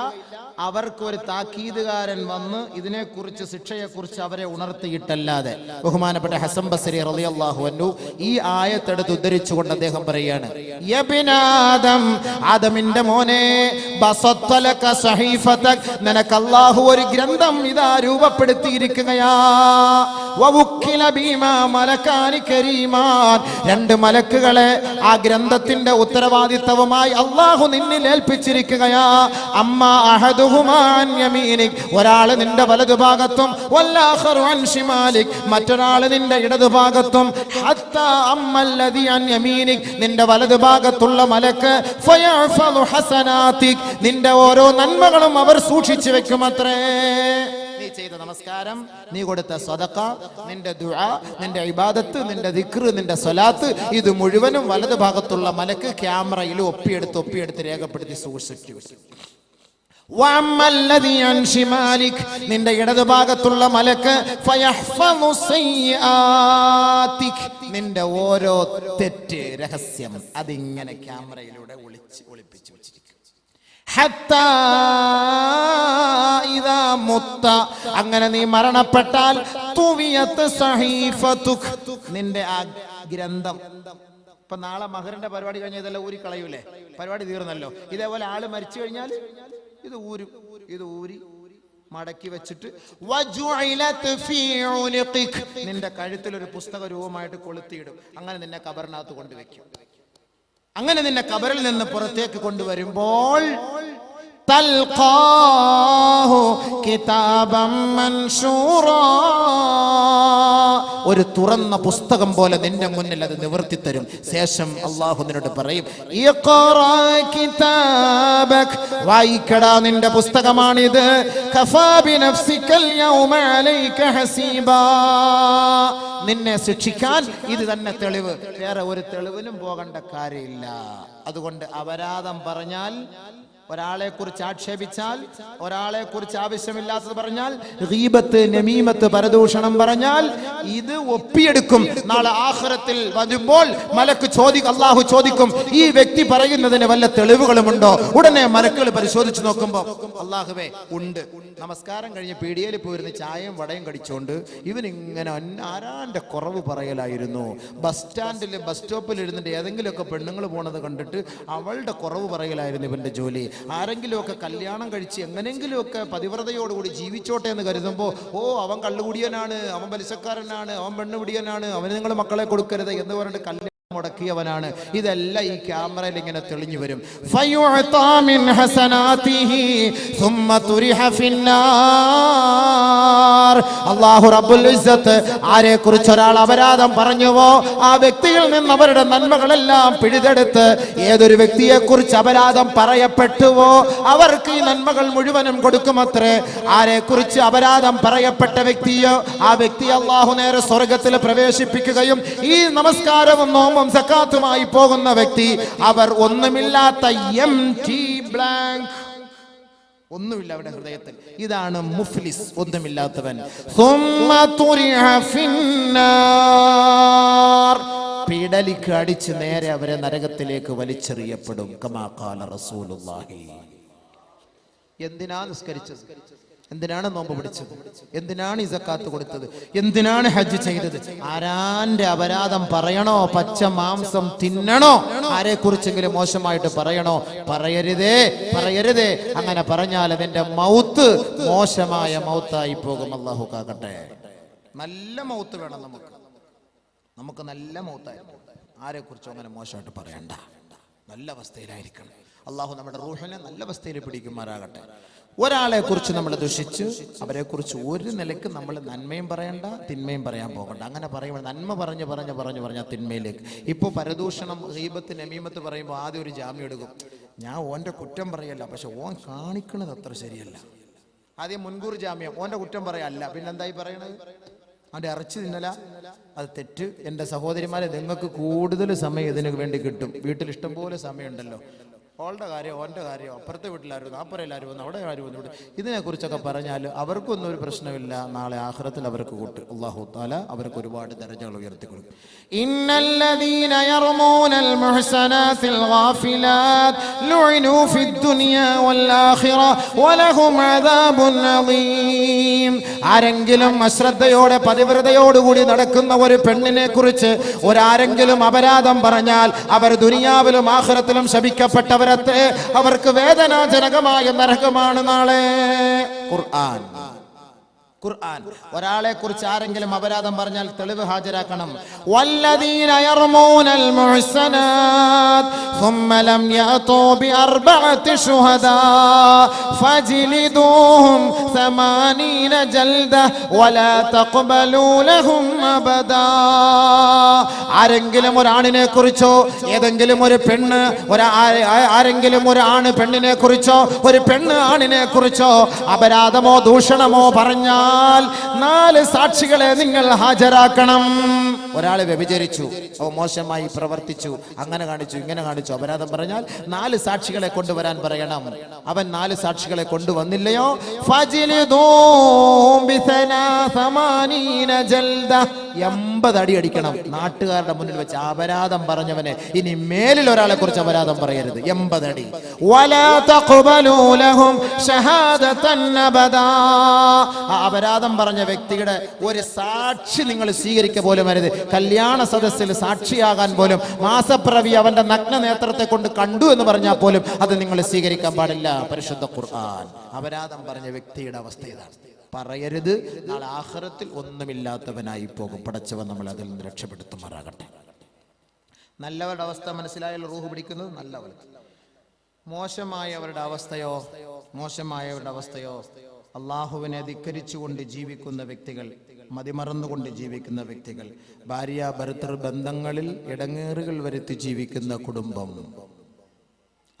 അവർക്ക് ഒരു താക്കീതുകാരൻ വന്ന് ഇതിനെക്കുറിച്ച്, ശിക്ഷയെക്കുറിച്ച് അവരെ ഉണർത്തിയിട്ടല്ലാതെ. ബഹുമാനപ്പെട്ട ഹസൻ ബസ്രി റളിയല്ലാഹു അൻഹു ഈ ആയത്തെടുത്ത് ഉദ്ധരിച്ചുകൊണ്ട് അദ്ദേഹം പറയാണ്, യബ്നാദം, ആദമിന്റെ മോനെ, ബസത്തലക സഹീഫതക്, നിനക്ക് അല്ലാഹു ഒരു ഗ്രന്ഥം ഇതാ രൂപപ്പെടുത്തിയിരിക്കുകയാ. വവുക്കില ബീമാ മലക്കാനി കരീമാൻ, രണ്ട് മലക്കുകളെ ആ ഗ്രന്ഥത്തിന്റെ ഉത്തരവാദിത്തവുമായി അല്ലാഹു നിന്നിൽ ഏൽപ്പിച്ചിരിക്കുക. വിളിച്ചിരിക്കുകയാ. അമ്മാ അഹദുഹുമാ അൻ യമീനിക്, ഒരാൾ നിന്റെ വലതുഭാഗത്തും, വല്ലാഖറു അൻ ശിമാലിക്, മറ്റൊരാൾ നിന്റെ ഇടതുഭാഗത്തും. ഹത്താ അമ്മല്ലദി അൻ യമീനിക്, നിന്റെ വലതുഭാഗത്തുള്ള മലക്ക് ഫയഹ്ഫദു ഹസനാതിക്, നിന്റെ ഓരോ നന്മകളും അവർ സൂക്ഷിച്ചു വെക്കുമത്രേ. നീ ചെയ്ത നമസ്കാരം, നീ കൊടുത്ത സദഖ, നിന്റെ ദുആ, നിന്റെ ഇബാദത്ത്, നിന്റെ ദിക്ർ, നിന്റെ സ്വലാത്ത്, ഇത് മുഴുവനും വലതുഭാഗത്തുള്ള മലക്ക് ക്യാമറയിൽ ഒപ്പിയെടുത്ത് രേഖപ്പെടുത്തി സൂക്ഷിച്ചു. നിന്റെ ഇടതുഭാഗത്തുള്ള മലക്ക് നിന്റെ ഓരോ തെറ്റ് രഹസ്യം അതിങ്ങനെ ക്യാമറയിലൂടെ ഒളിപ്പിച്ചു വെച്ചിരിക്കും. അങ്ങനെ നീ മരണപ്പെട്ടാൽ നിന്റെ ആ ഗ്രന്ഥം, ഇപ്പൊ നാളെ മഹറിന്റെ പരിപാടി കഴിഞ്ഞ ഇതെല്ലാം ഊരി കളയൂലേ, പരിപാടി തീർന്നല്ലോ. ഇതേപോലെ ആള് മരിച്ചു കഴിഞ്ഞാൽ ഇത് ഊരി മടക്കി വെച്ചിട്ട് നിന്റെ കഴുത്തിൽ ഒരു പുസ്തക രൂപമായിട്ട് കൊളുത്തിയിടും. അങ്ങനെ നിന്നെ കബറിനകത്ത് കൊണ്ടുവെക്കും. അങ്ങനെ നിന്നെ കബറിൽ നിന്ന് പുറത്തേക്ക് കൊണ്ടുവരുമ്പോൾ തൽഖാഹു കിതാബൻ മൻശൂറാ, ഒരു തുറന്ന പുസ്തകം പോലെ നിന്റെ മുന്നിൽ അത് നിവർത്തി തരും. ശേഷം അല്ലാഹു നിന്നോട് പറയും, ഇഖ്റാ കിതാബക്, വായിക്കടാ നിന്റെ പുസ്തകമാണിത്. കഫാ ബിനഫ്സികൽ യൗമ അലൈക ഹസീബാ, നിന്നെ ശിക്ഷിക്കാൻ ഇത് തന്നെ തെളിവ്, വേറെ ഒരു തെളിവിനും പോകേണ്ട കാര്യമില്ല. അതുകൊണ്ട് അപരാധം പറഞ്ഞാൽ, ഒരാളെ കുറിച്ച് ആക്ഷേപിച്ചാൽ, ഒരാളെ കുറിച്ച് ആവശ്യമില്ലാത്തത് പറഞ്ഞാൽ, ഗീബത്ത്, നമീമത്ത്, പരദൂഷണം പറഞ്ഞാൽ ഇത് ഒപ്പിയെടുക്കും. നാളെ ആഖിറത്തിൽ വരുമ്പോൾ മലക്ക് അല്ലാഹു ചോദിക്കും, ഈ വ്യക്തി പറയുന്നതിന് വല്ല തെളിവുകളുമുണ്ടോ? ഉടനെ മലക്കുകൾ പരിശോധിച്ച് നോക്കുമ്പോൾ അല്ലാഹുവേ ഉണ്ട്. നമസ്കാരം കഴിഞ്ഞ് പീടികയിൽ പോയിരുന്ന് ചായയും വടയും കടിച്ചോണ്ട് ഇവനിങ്ങനെ ആരാന്റെ കുറവ് പറയലായിരുന്നു. ബസ് സ്റ്റാൻഡിൽ, ബസ് സ്റ്റോപ്പിൽ ഇരുന്നിട്ട് ഏതെങ്കിലുമൊക്കെ പെണ്ണുങ്ങൾ പോണത് കണ്ടിട്ട് അവളുടെ കുറവ് പറയലായിരുന്നു ഇവന്റെ ജോലി. ആരെങ്കിലുമൊക്കെ കല്യാണം കഴിച്ച് എങ്ങനെങ്കിലുമൊക്കെ പതിവ്രതയോടുകൂടി ജീവിച്ചോട്ടെ എന്ന് കരുതുമ്പോൾ, ഓ അവൻ കള്ളുകുടിയനാണ്, അവൻ പലിശക്കാരനാണ്, അവൻ പെണ്ണുപിടിയനാണ്, അവന് നിങ്ങൾ മക്കളെ കൊടുക്കരുത് എന്ന് പറഞ്ഞിട്ട് കല്യാണം മുടക്കിയവനാണ്. ഇതെല്ലാം ഈ ക്യാമറയിൽ ഇങ്ങനെ തെളിഞ്ഞു വരും. അല്ലാഹു റബ്ബുൽ ഇസ്സത്ത് ആരെ കുറിച്ച് ഒരാൾ അപരാധം പറഞ്ഞുവോ ആ വ്യക്തിയിൽ നിന്ന് അവരുടെ നന്മകളെല്ലാം പിഴുതെടുത്ത്, ഏതൊരു വ്യക്തിയെ കുറിച്ച് അപരാധം പറയപ്പെട്ടുവോ അവർക്ക് ഈ നന്മകൾ മുഴുവനും കൊടുക്കുമത്രേ. ആരെ കുറിച്ച് അപരാധം പറയപ്പെട്ട വ്യക്തിയോ ആ വ്യക്തി അല്ലാഹു നേരെ സ്വർഗത്തിൽ പ്രവേശിപ്പിക്കുകയും, ഈ നമസ്കാരവും നോമ്പും സക്കാത്തുമായി പോകുന്ന വ്യക്തി, അവർ ഒന്നുമില്ലാത്ത എംപ്റ്റി ബ്ലാങ്ക്, ഒന്നുമില്ല അവരുടെ ഹൃദയത്തിൽ. ഇതാണ് മുഫ്ലിസ്, ഒന്നുമില്ലാത്തവൻ. പിടലിക്ക് അടിച്ച് നേരെ അവരെ നരകത്തിലേക്ക് വലിച്ചെറിയപ്പെടും. കമാ ഖാല റസൂലുള്ളാഹി. എന്തിനാ നിസ്കരിച്ചത്? എന്തിനാണ് നോമ്പ് പിടിച്ചത്? എന്തിനാണ് ഈ സക്കാത്ത് കൊടുത്തത്? എന്തിനാണ് ഹജ്ജ് ചെയ്തത്? ആരാന്റെ അപരാധം പറയണോ? പച്ച മാംസം തിന്നണോ? ആരെ കുറിച്ചെങ്കിലും മോശമായിട്ട് പറയണോ? പറയരുതേ. അങ്ങനെ പറഞ്ഞാൽ അതിന്റെ മൗത്ത് മോശമായ മൗത്തായി പോകും. അല്ലാഹു കാക്കട്ടെ. നല്ല മൗത്ത് വേണം നമുക്ക് നല്ല മൗത്തായിരിക്കും. ആരെ കുറിച്ചും അങ്ങനെ മോശമായിട്ട് പറയണ്ട. നല്ല അവസ്ഥയിലായിരിക്കണം. അല്ലാഹു നമ്മുടെ റൂഹിനെ നല്ല അവസ്ഥയിൽ പിടിക്കുമാറാകട്ടെ. ഒരാളെ കുറിച്ച് നമ്മൾ ദുഷിച്ച് അവരെ കുറിച്ച് ഒരു നിലയ്ക്ക് നമ്മൾ നന്മയും പറയണ്ട, തിന്മയും പറയാൻ പോകണ്ട. അങ്ങനെ പറയുമ്പോൾ നന്മ പറഞ്ഞ തിന്മയിലേക്ക്. ഇപ്പോൾ പരദൂഷണം, ഗീബത്ത്, നമീമത്ത് പറയുമ്പോൾ ആദ്യം ഒരു ജാമ്യം എടുക്കും. ഞാൻ ഓൻ്റെ കുറ്റം പറയല്ല, പക്ഷെ ഓൻ കാണിക്കണത് അത്ര ശരിയല്ല. ആദ്യം മുൻകൂർ ജാമ്യം, ഓൻ്റെ കുറ്റം പറയല്ല. പിന്നെന്തായി പറയണത്? അവൻ്റെ ഇറച്ചി തിന്നല, അത് തെറ്റ്. എൻ്റെ സഹോദരിമാരെ, നിങ്ങൾക്ക് കൂടുതൽ സമയം ഇതിനു വേണ്ടി കിട്ടും. വീട്ടിൽ ഇഷ്ടംപോലെ സമയമുണ്ടല്ലോ. ഓളുടെ കാര്യം, ഓൻ്റെ കാര്യം, അപ്പുറത്തെ വീട്ടിലാരും, നാപ്പുറയിലാരും വന്നു, അവിടെ കാര്യം വന്നു. ഇതിനെക്കുറിച്ചൊക്കെ പറഞ്ഞാൽ അവർക്കൊന്നും ഒരു പ്രശ്നമില്ല. നാളെ ആഖിറത്തിൽ അവർക്ക് കൂട്ട് അല്ലാഹു തആല അവർക്ക് ഒരുപാട് ദരജകൾ ഉയർത്തി കൊടുക്കും. ഇന്നല്ലദീന യർമൂനൽ മുഹ്സനാത്തിൽ ഗാഫിലാത്ത് ലുഇനു ഫിദ് ദുനിയ വൽ ആഖിറ വലഹും അദാബുൻ അദീം. ആരെങ്കിലും അശ്രദ്ധയോടെ പതിവ്രതയോടുകൂടി നടക്കുന്ന ഒരു പെണ്ണിനെ കുറിച്ച് ഒരാരെങ്കിലും അപരാധം പറഞ്ഞാൽ അവർ ദുനിയാവിലും ആഖിറത്തിലും ശപിക്കപ്പെട്ടവർ, അവർക്ക് വേദനാജനകമായ നരകമാണ് നാളെ. ഖുർആൻ ഖുർആൻ. ഒരാളെ കുറിച്ച് ആരെങ്കിലും അപരാധം പറഞ്ഞാൽ തെളിവ് ഹാജരാക്കണം. വല്ലദീന യർമൂനൽ മുഹ്സനാത് ثم لم يأتوا بأربعة شهداء فاجلدوهم 80 جلدة ولا تقبلوا لهم أبدا. ആരെങ്കിലും ഒരാണിനെ കുറിച്ചോ ഏതെങ്കിലും ഒരു പെണ്ണ് ആരെങ്കിലും ഒരു ആണ് പെണ്ണിനെ കുറിച്ചോ ഒരു പെണ്ണ് ആണിനെ കുറിച്ചോ അപരാധമോ ദൂഷണമോ പറഞ്ഞാൽ 4 സാക്ഷികളെ നിങ്ങൾ ഹാജരാക്കണം. ഒരാൾ വ്യഭിചരിച്ചു, മോശമായി പ്രവർത്തിച്ചു, അങ്ങനെ കാണിച്ചു ഇങ്ങനെ കാണിച്ചു, അപരാധം പറഞ്ഞാൽ 4 സാക്ഷികളെ കൊണ്ടുവരാൻ പറയണം. അവൻ 4 സാക്ഷികളെ കൊണ്ടുവന്നില്ലയോ 80 അടി അടിക്കണം. നാട്ടുകാരുടെ മുന്നിൽ വെച്ച് അപരാധം പറഞ്ഞവനെ ഇനി മേലിൽ ഒരാളെ കുറിച്ച് അപരാധം പറയരുത്. 80 അടി. വലാ തഖ്ബലൂ ലഹും ഷഹാദതൻ അബദാ. അപരാധം പറഞ്ഞ വ്യക്തിയുടെ ഒരു സാക്ഷി നിങ്ങൾ സ്വീകരിക്കുക പോലും അരുത്. കല്യാണ സദസ്സിൽ സാക്ഷിയാകാൻ പോലും മാസപ്പിറവി അവന്റെ നഗ്ന നേത്രത്തെ കൊണ്ട് കണ്ടു എന്ന് പറഞ്ഞാൽ പോലും അത് നിങ്ങൾ സ്വീകരിക്കാൻ പാടില്ല. പരിശുദ്ധ ഖുർആൻ അപരാധം പറഞ്ഞ വ്യക്തിയുടെ അവസ്ഥ ഇതാണ്. പറയരുത്. നാളെ ആഖിറത്തിൽ ഒന്നുമില്ലാത്തവനായി പോകും. പടച്ചവൻ നമ്മൾ അതിൽ നിന്ന് രക്ഷപ്പെടുത്തുമാറാകട്ടെ. നല്ലവരുടെ അവസ്ഥ മനസ്സിലായാൽ റൂഹ് പിടിക്കുന്നത് നല്ലവർ. മോശമായവരുടെ അവസ്ഥയോ അള്ളാഹുവിനെ ധിക്കരിച്ചുകൊണ്ട് ജീവിക്കുന്ന വ്യക്തികൾ, മതിമറന്നുകൊണ്ട് ജീവിക്കുന്ന വ്യക്തികൾ, ഭാര്യ ഭർത്തൃ ബന്ധങ്ങളിൽ ഇടങ്ങേറുകൾ വരുത്തി ജീവിക്കുന്ന കുടുംബം,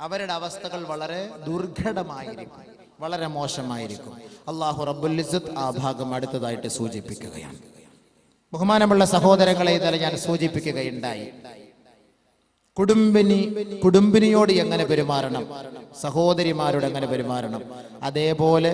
അവരുടെ അവസ്ഥകൾ വളരെ ദുർഘടമായിരിക്കും, വളരെ മോശമായിരിക്കും. അല്ലാഹു റബ്ബുൽ ഇസ്സത്ത് ആ ഭാഗം അടുത്തതായിട്ട് സൂചിപ്പിക്കുകയാണ്. ബഹുമാനമുള്ള സഹോദരങ്ങളെ, ഇന്നലെ ഞാൻ സൂചിപ്പിക്കുകയുണ്ടായി, കുടുംബിനിയോട് എങ്ങനെ പെരുമാറണം, സഹോദരിമാരോട് എങ്ങനെ പെരുമാറണം, അതേപോലെ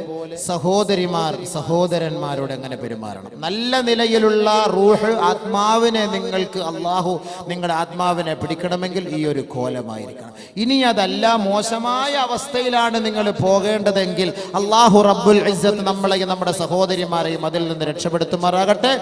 സഹോദരന്മാരോട് എങ്ങനെ പെരുമാറണം. നല്ല നിലയിലുള്ള റൂഹ് ആത്മാവിനെ നിങ്ങൾക്ക് അള്ളാഹു നിങ്ങളുടെ ആത്മാവിനെ പിടിക്കണമെങ്കിൽ ഈ ഒരു കോലമായിരിക്കണം. ഇനി അതല്ല, മോശമായ അവസ്ഥയിലാണ് നിങ്ങൾ പോകേണ്ടതെങ്കിൽ അള്ളാഹു റബ്ബുൽ ഇസ്സത്ത് നമ്മളെയും നമ്മുടെ സഹോദരിമാരെയും അതിൽ നിന്ന് രക്ഷപ്പെടുത്തുമാറാകട്ടെ.